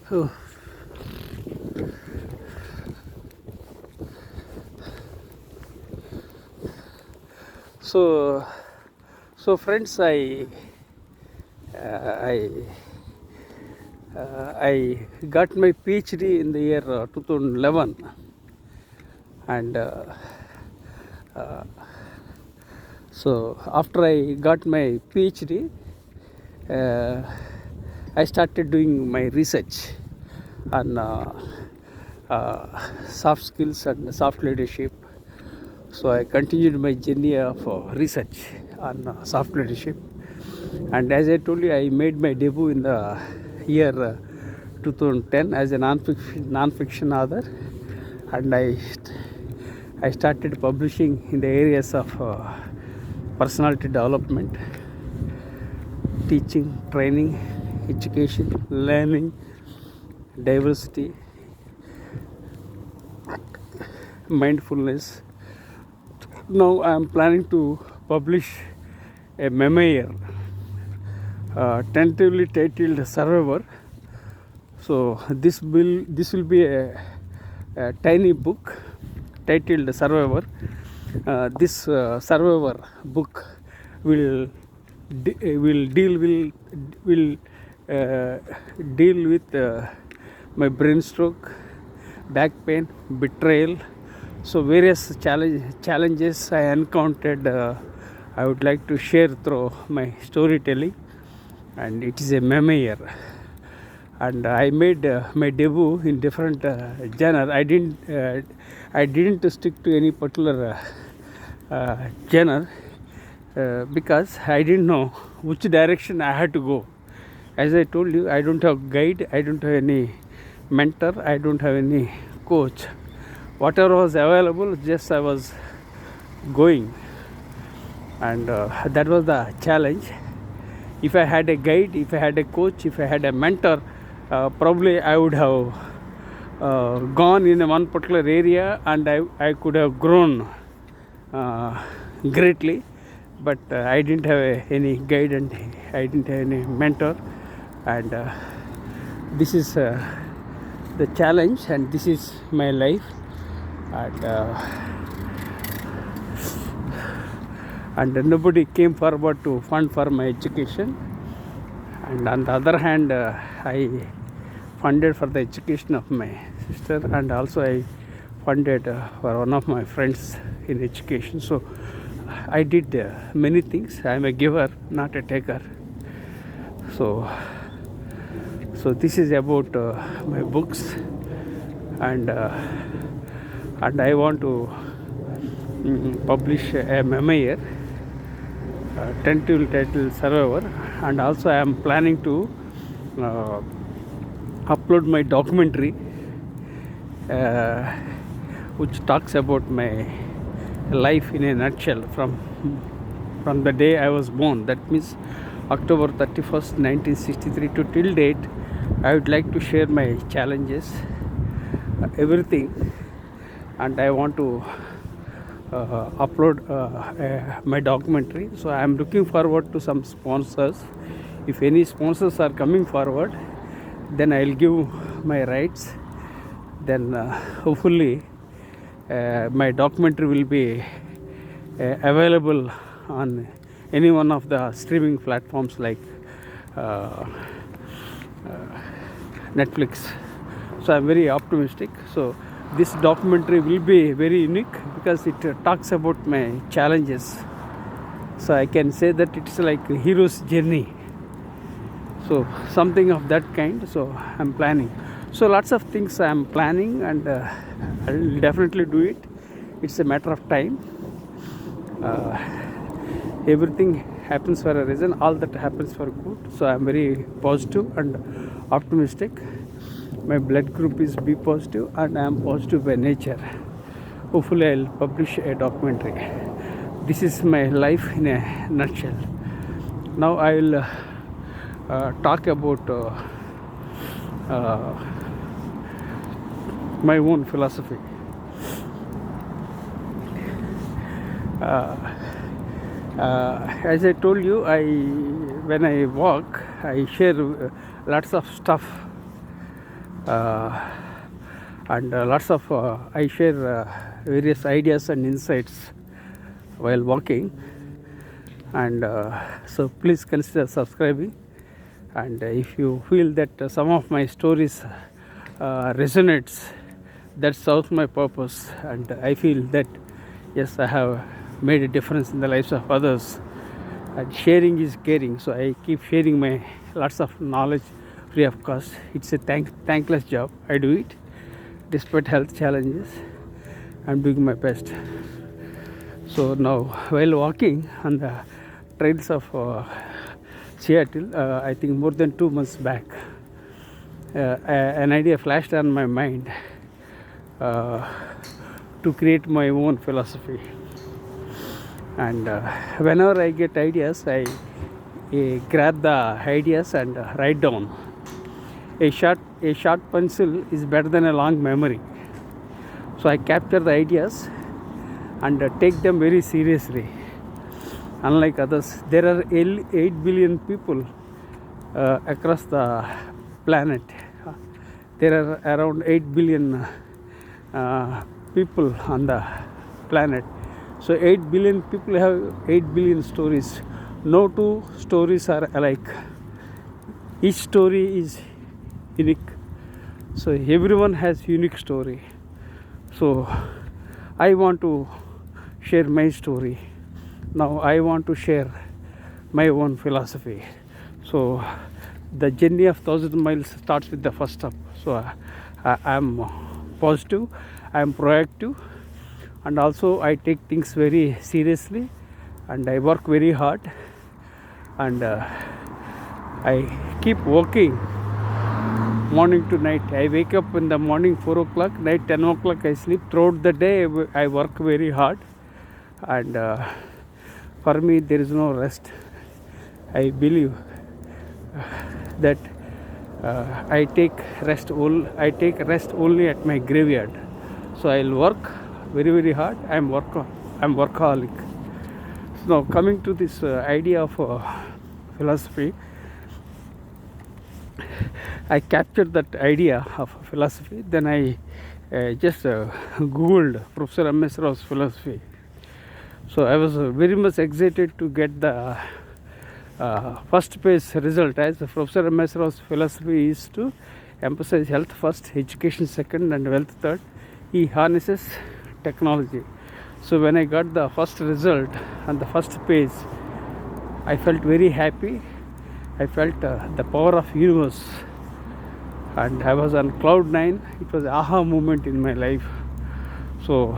Oh. So friends, I got my PhD in the year 2011, and so after I got my PhD, I started doing my research on soft skills and soft leadership. So I continued my journey of research on soft leadership, and as I told you, I made my debut in the year 2010 as a non-fiction author, and I started publishing in the areas of personality development, teaching, training, education, learning, diversity, mindfulness. Now I am planning to publish a memoir, tentatively titled Survivor. So this will be a tiny book titled Survivor. This Survivor book will deal with my brain stroke, back pain, betrayal. So various challenges I encountered, I would like to share through my storytelling, and it is a memoir. And I made my debut in different genre. I didn't stick to any particular genre because I didn't know which direction I had to go. As I told you, I don't have guide, I don't have any mentor, I don't have any coach. Whatever was available, just I was going, and that was the challenge. If I had a guide, if I had a coach, if I had a mentor, probably I would have gone in one particular area, and I could have grown greatly. But I didn't have any guide, and I didn't have any mentor, and this is the challenge, and this is my life. And nobody came forward to fund for my education, and on the other hand, I funded for the education of my sister, and also I funded for one of my friends in education. So I did many things. I am a giver, not a taker. So this is about my books, and I want to publish a memoir, tentative title Survivor, and also I am planning to upload my documentary, which talks about my life in a nutshell from the day I was born. That means October 31st, 1963 to till date. I would like to share my challenges, everything, and I want to upload my documentary. So I am looking forward to some sponsors. If any sponsors are coming forward, then I will give my rights. Then hopefully my documentary will be available on any one of the streaming platforms like Netflix. So I'm very optimistic. So this documentary will be very unique because it talks about my challenges. So I can say that it's like a hero's journey. So something of that kind. So I'm planning. So lots of things I'm planning, and I'll definitely do it. It's a matter of time. Everything happens for a reason. All that happens for good. So I'm very positive and optimistic. My blood group is B positive, and I am positive by nature. Hopefully I'll publish a documentary. This is my life in a nutshell. Now I will talk about my own philosophy. As I told you, when I walk, I share lots of stuff, and lots of I share various ideas and insights while walking, and so please consider subscribing. And if you feel that some of my stories resonates, that serves my purpose, and I feel that yes, I have made a difference in the lives of others, and sharing is caring. So I keep sharing my lots of knowledge free of cost. It's a thankless job. I do it despite health challenges. I'm doing my best. So now while walking on the trails of Seattle, I think more than 2 months back, an idea flashed on my mind uh, to create my own philosophy. And whenever I get ideas, I grab the ideas and write down. A short pencil is better than a long memory. So I capture the ideas and take them very seriously. Unlike others, there are 8 billion people across the planet. There are around 8 billion people on the planet. So 8 billion people have 8 billion stories. No two stories are alike. Each story is unique. So everyone has unique story. So I want to share my story. Now I want to share my own philosophy. So the journey of 1,000 miles starts with the first step. So I am positive, I am proactive, and also I take things very seriously, and I work very hard, and I keep working morning to night. I wake up in the morning 4 o'clock, night 10 o'clock I sleep. Throughout the day I work very hard, and for me there is no rest. I believe that I take rest only at my graveyard. So I'll work very hard. I'm workaholic. So now coming to this idea of philosophy, I captured that idea of philosophy. Then I just googled Professor msrao's philosophy. So I was very much excited to get the first page result, as Professor msrao's philosophy is to emphasize health first, education second, and wealth third. He harnesses technology. So when I got the first result on the first page, I felt very happy. I felt the power of universe, and I was on cloud 9. It was an aha moment in my life. So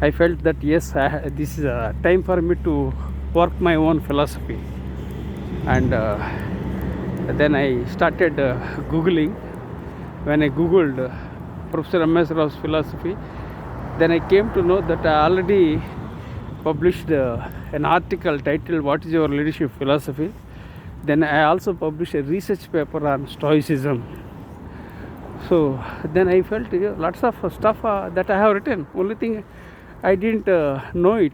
I felt that yes, this is a time for me to work my own philosophy. And then I started googling. When I googled Professor msrao's philosophy, then I came to know that I already published an article titled "What is Your Leadership Philosophy?" Then I also published a research paper on Stoicism. So then I felt lots of stuff that I have written. Only thing I didn't know it.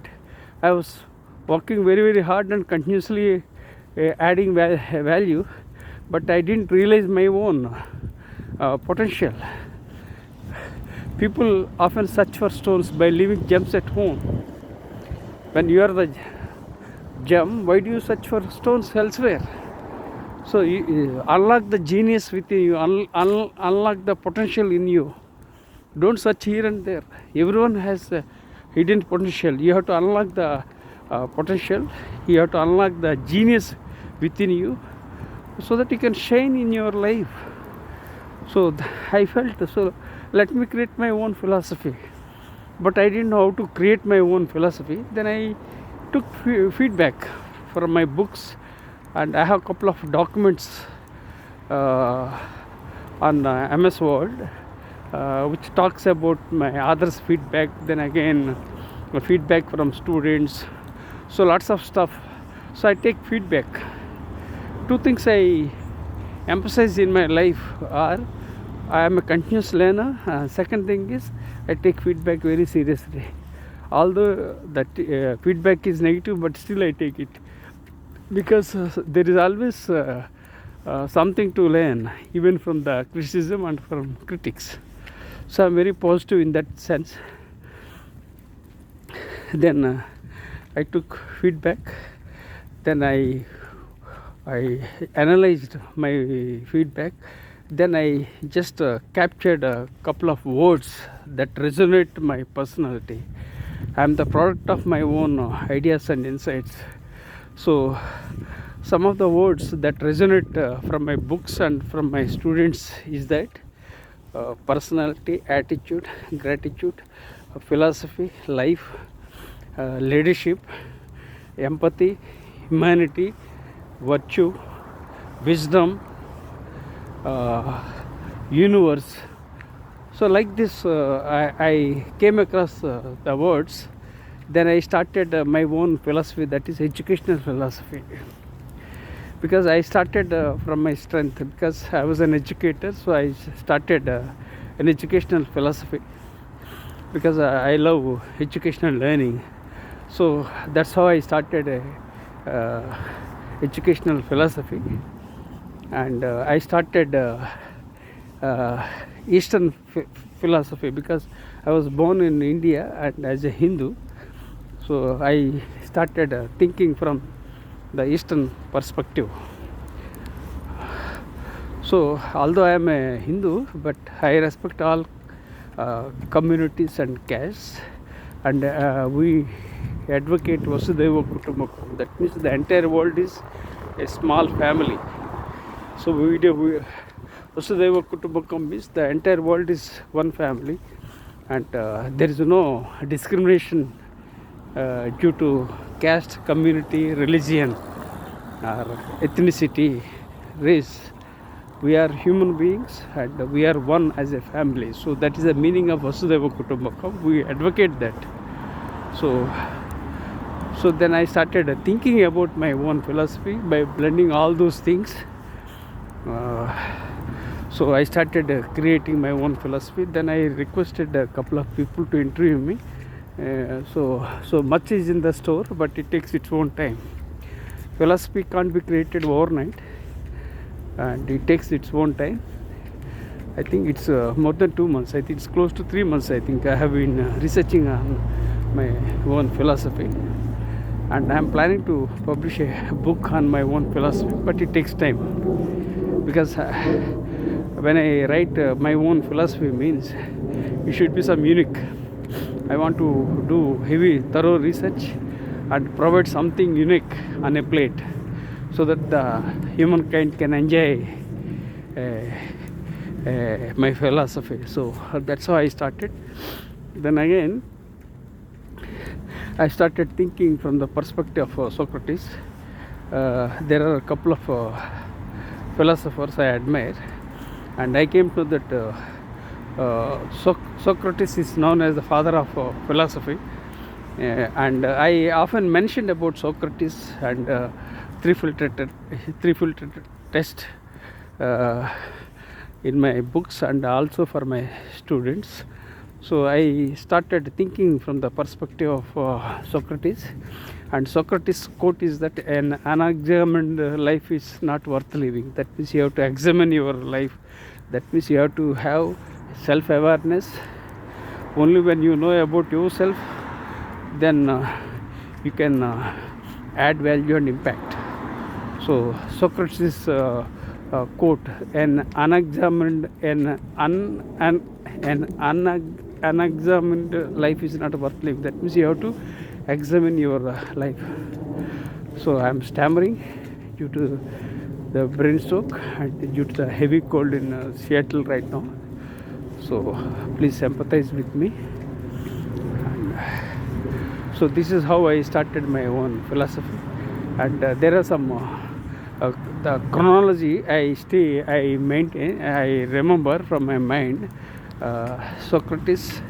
I was working very hard and continuously adding value, but I didn't realize my own potential. People often search for stones by leaving gems at home. When you are the gem, why do you search for stones elsewhere? So you unlock the genius within you, unlock the potential in you. Don't search here and there. Everyone has hidden potential. You have to unlock the potential. You have to unlock the genius within you, so that you can shine in your life. So I felt, so let me create my own philosophy. But I didn't know how to create my own philosophy. Then I took feedback from my books, and I have a couple of documents on MS Word which talks about my others' feedback. Then again feedback from students. So lots of stuff. So I take feedback. Two things I emphasize in my life are, I am a continuous learner. Second thing is, I take feedback very seriously. Although that feedback is negative, but still I take it, because there is always something to learn, even from the criticism and from critics. So I'm very positive in that sense. Then I took feedback. Then I analyzed my feedback. Then I just captured a couple of words that resonate my personality. I am the product of my own ideas and insights. So some of the words that resonate from my books and from my students is that personality, attitude, gratitude, philosophy, life, leadership, empathy, humanity, virtue, wisdom, universe. So like this, I came across the words. Then I started my own philosophy, that is educational philosophy. Because I started from my strength, because I was an educator, so I started an educational philosophy, because I love educational learning. So that's how I started educational philosophy. And I started Eastern philosophy, because I was born in India and as a Hindu. So I started thinking from the Eastern perspective. So although I am a Hindu, but I respect all communities and castes, and we advocate Vasudhaiva Kutumbakam. That means the entire world is a small family. So we Vasudhaiva Kutumbakam means the entire world is one family, and there is no discrimination due to caste, community, religion, or ethnicity, race. We are human beings and we are one as a family. So that is the meaning of Vasudhaiva Kutumbakam. We advocate that. So then I started thinking about my own philosophy by blending all those things. So I started creating my own philosophy. Then I requested a couple of people to interview me. So much is in the store, but it takes its own time. Philosophy can't be created overnight, and it takes its own time. I think it's more than 2 months. I think it's close to 3 months. I think I have been researching on my own philosophy, and I am planning to publish a book on my own philosophy, but it takes time, because when I write my own philosophy means it should be some unique. I want to do heavy, thorough research and provide something unique on a plate, so that the humankind can enjoy my philosophy. So that's how I started. Then again, I started thinking from the perspective of Socrates. There are a couple of philosophers I admire, and I came to that Socrates is known as the father of philosophy. And I often mentioned about Socrates and three-filter test in my books and also for my students. So I started thinking from the perspective of Socrates, and Socrates' quote is that an unexamined life is not worth living. That means you have to examine your life. That means you have to have self-awareness. Only when you know about yourself, then you can add value and impact. So Socrates' quote, an unexamined life is not worth living. That means you have to examine your life. So I am stammering due to the brain stroke and due to the heavy cold in Seattle right now. So please sympathize with me. So this is how I started my own philosophy, and there are some the chronology I maintain, I remember from my mind. Socrates,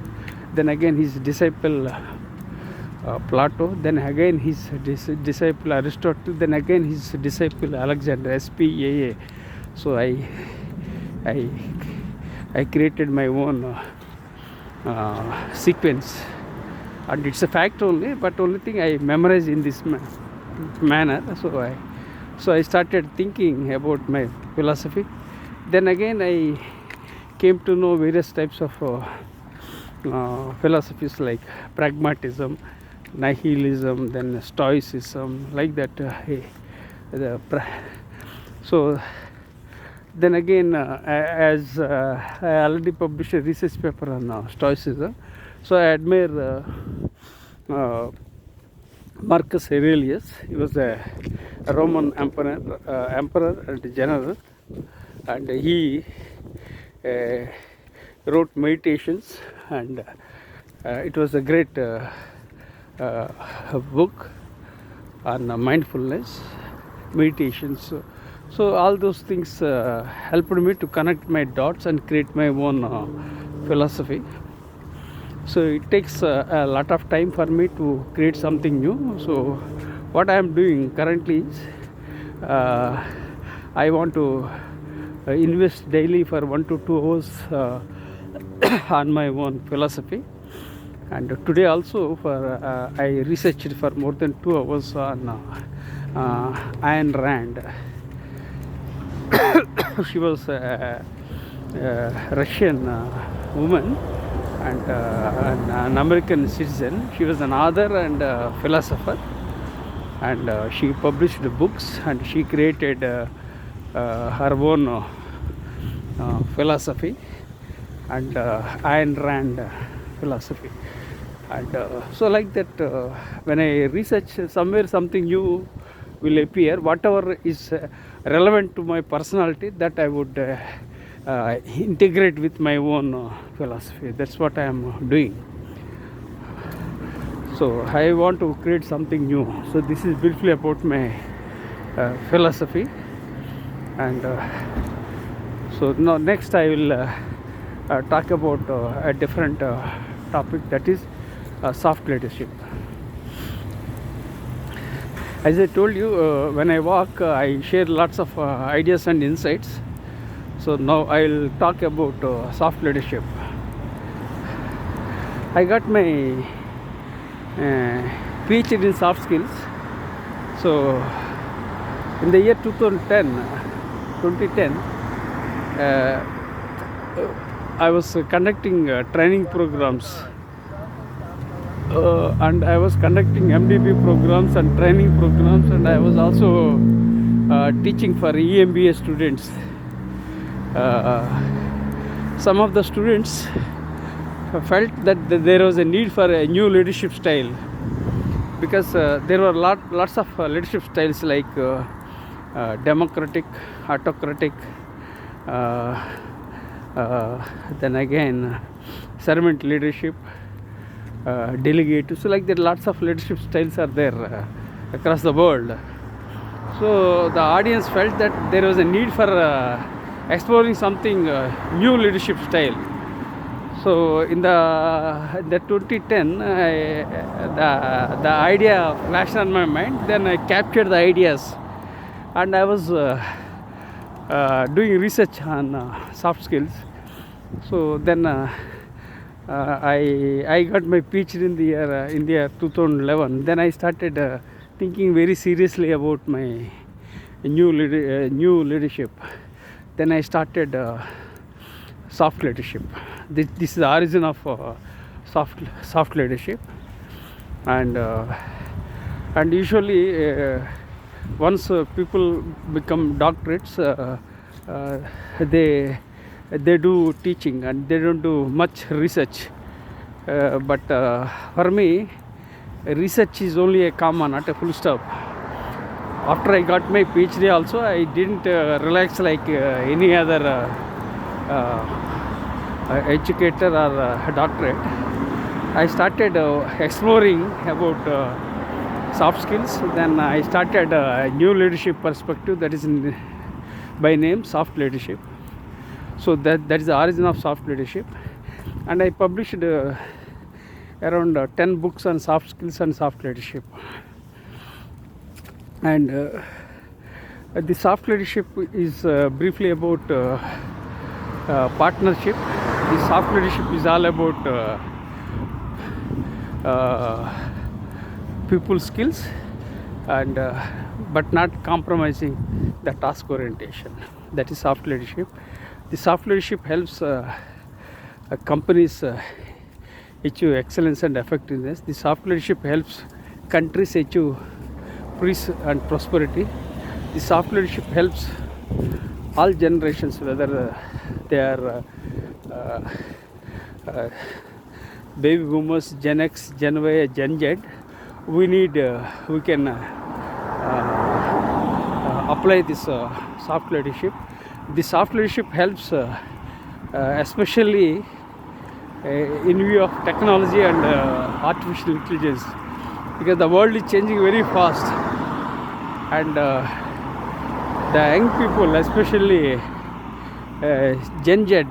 then again his disciple Plato, then again his disciple Aristotle, then again his disciple Alexander, SPAA. So I created my own sequence, and it's a fact only, but only thing I memorize in this manner. So I started thinking about my philosophy. Then again I came to know various types of philosophies like pragmatism, nihilism, then stoicism, like that. So then again, as I already published a research paper on stoicism, so I admire Marcus Aurelius. He was a Roman emperor and general, and he wrote Meditations, and it was a great book on mindfulness, meditations. So all those things helped me to connect my dots and create my own philosophy. So it takes a lot of time for me to create something new. So what I am doing currently is I want to invest daily for 1 to 2 hours on my own philosophy. And today also I researched for more than 2 hours on Ayn Rand. She was a Russian woman and an American citizen. She was an author and philosopher, and she published books, and she created her own philosophy and Ayn Rand philosophy. And so like that, when I research somewhere, something new will appear, whatever is relevant to my personality, that I would integrate with my own philosophy. That's what I am doing. So I want to create something new. So this is briefly about my philosophy. And so now next I will talk about a different topic, that is soft leadership. As I told you, when I walk, I share lots of ideas and insights. So now I will talk about soft leadership. I got my Ph.D. in soft skills. So in the year 2010, I was conducting training programs. And I was conducting MBB programs and training programs, and I was also teaching for EMBA students. Some of the students felt that there was a need for a new leadership style, because there were lots of leadership styles like democratic, autocratic, then again servant leadership, delegate. So like that, lots of leadership styles are there across the world. So the audience felt that there was a need for exploring something new leadership style. So in the 2010, the idea flashed on my mind. Then I captured the ideas, and I was doing research on soft skills. So then I got my PhD in the year 2011. Then I started thinking very seriously about my new leadership. Then I started soft leadership. This is the origin of soft leadership, and usually once people become doctorates, they do teaching and they don't do much research. But for me, research is only a comma, not a full stop. After I got my PhD also, I didn't relax like any other educator or doctorate. I started exploring about soft skills. Then I started a new leadership perspective, that is by name soft leadership. So that is the origin of soft leadership, and I published around 10 books on soft skills and soft leadership. And the soft leadership is briefly about partnership. The soft leadership is all about people skills, and but not compromising the task orientation. That is soft leadership. The soft leadership helps companies achieve excellence and effectiveness. The soft leadership helps countries achieve peace and prosperity. The soft leadership helps all generations, whether they are baby boomers, Gen X, Gen Y, Gen Z. We can apply this soft leadership. The soft leadership helps especially in view of technology and artificial intelligence, because the world is changing very fast, and the young people, especially Gen Z,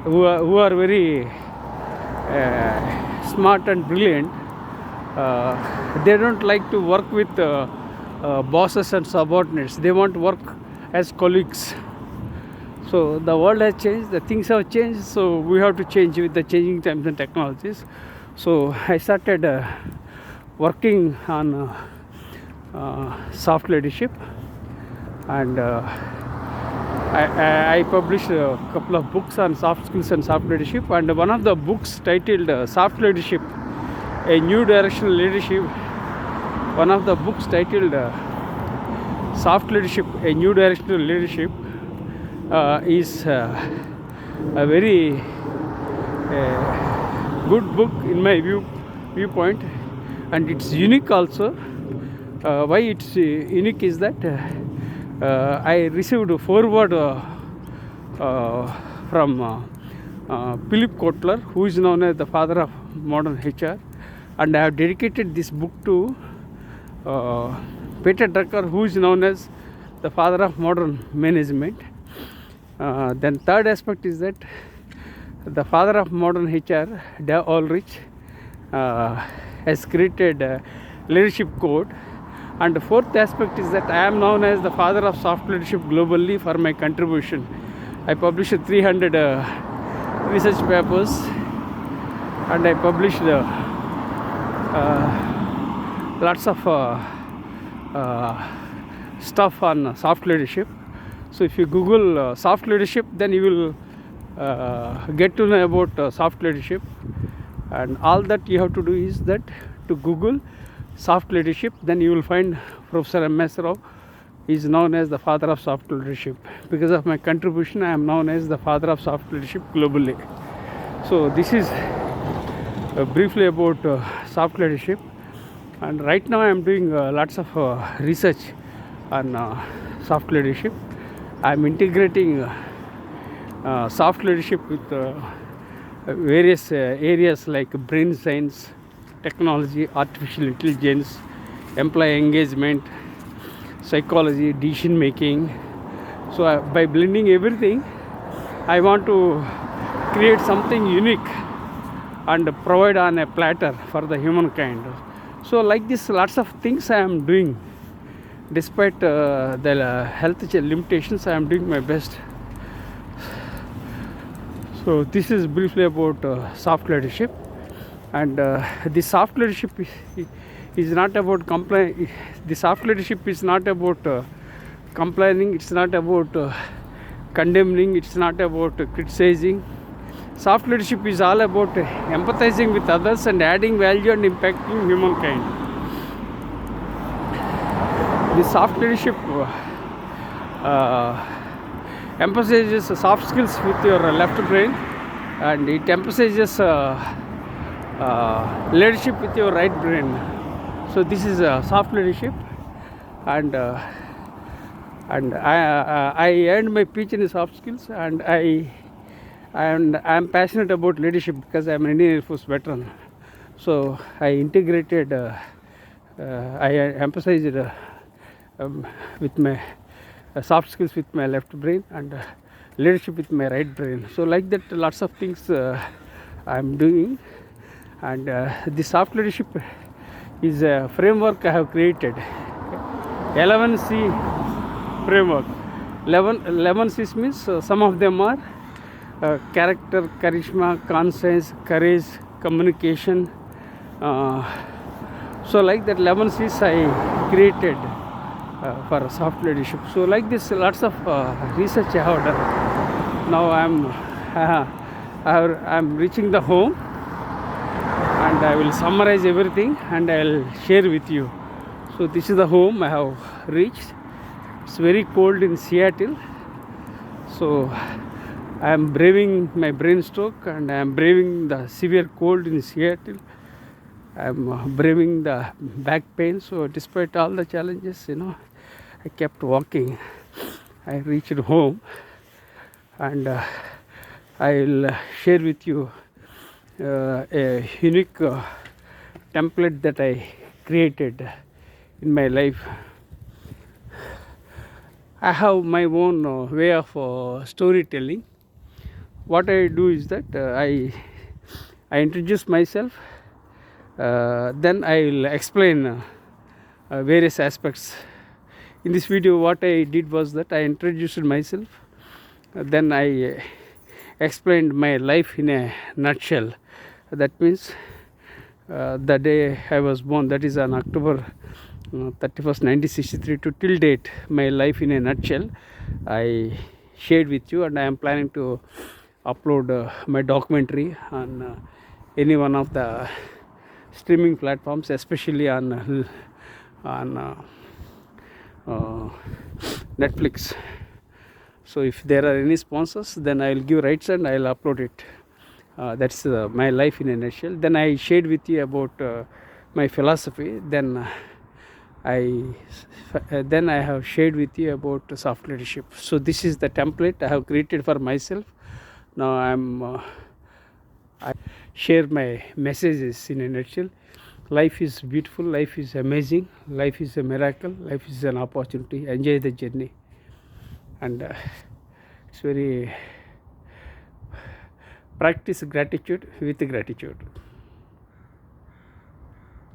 who are very smart and brilliant, they don't like to work with bosses and subordinates. They want to work as colleagues. So the world has changed, the things have changed, so we have to change with the changing times and technologies. So I started working on soft leadership, and I published a couple of books on soft skills and soft leadership, and one of the books titled Soft Leadership, A New Directional Leadership. One of the books titled Soft Leadership, A New Directional Leadership is a very good book in my viewpoint, and it's unique also. Why it's unique is that I received a foreword from Philip Kotler, who is known as the father of modern HR, and I have dedicated this book to Peter Drucker, who is known as the father of modern management. Then third aspect is that the father of modern HR, Dave Ulrich, has created a leadership code. And the fourth aspect is that I am known as the father of soft leadership globally for my contribution. I published 300 research papers, and I published lots of stuff on soft leadership. So if you Google soft leadership, then you will get to know about soft leadership. And all that you have to do is that to Google soft leadership, then you will find Professor M.S.Rao is known as the father of soft leadership. Because of my contribution, I am known as the father of soft leadership globally. So this is briefly about soft leadership, and right now I am doing lots of research on soft leadership. I am integrating soft leadership with various areas like brain science, technology, artificial intelligence, employee engagement, psychology, decision making. So by blending everything, I want to create something unique and provide on a platter for the humankind. So like this, lots of things I am doing. Despite the health limitations, I am doing my best. So this is briefly about soft leadership. And the soft leadership is not about complying. The soft leadership is not about complaining. It's not about condemning. It's not about criticizing. Soft leadership is all about empathizing with others and adding value and impacting humankind. The soft leadership emphasizes soft skills with your left brain, and it emphasizes leadership with your right brain. So this is soft leadership, and I earned my PhD in soft skills, and I am passionate about leadership because I am an Indian Air Force veteran. So I integrated, I emphasized with my soft skills with my left brain, and leadership with my right brain. So like that, lots of things I am doing. And the soft leadership is a framework I have created, 11C framework. 11 C's means some of them are character, charisma, conscience, courage, communication. So like that 11 C's I created for soft leadership. So like this, lots of research I have done. Now I'm reaching the home, and I will summarize everything and I will share with you. So this is the home I have reached. It's very cold in Seattle. So I am braving my brain stroke, and I am braving the severe cold in Seattle. I am braving the back pain. So despite all the challenges, I kept walking. I reached home, and I will share with you a unique template that I created in my life. I have my own way of storytelling. What I do is that I introduce myself, then I'll explain various aspects. In this video, what I did was that I introduced myself, then I explained my life in a nutshell. That means the day I was born, that is on October 31st, 1963 to till date, my life in a nutshell I shared with you, and I am planning to upload my documentary on any one of the streaming platforms, especially on Netflix. So if there are any sponsors, then I will give rights and I will upload it. That's my life in a nutshell. Then I shared with you about my philosophy. Then I have shared with you about soft leadership. So this is the template I have created for myself. Now I share my messages in a nutshell. Life is beautiful, life is amazing, life is a miracle, life is an opportunity. Enjoy the journey. And it's very practice gratitude with gratitude.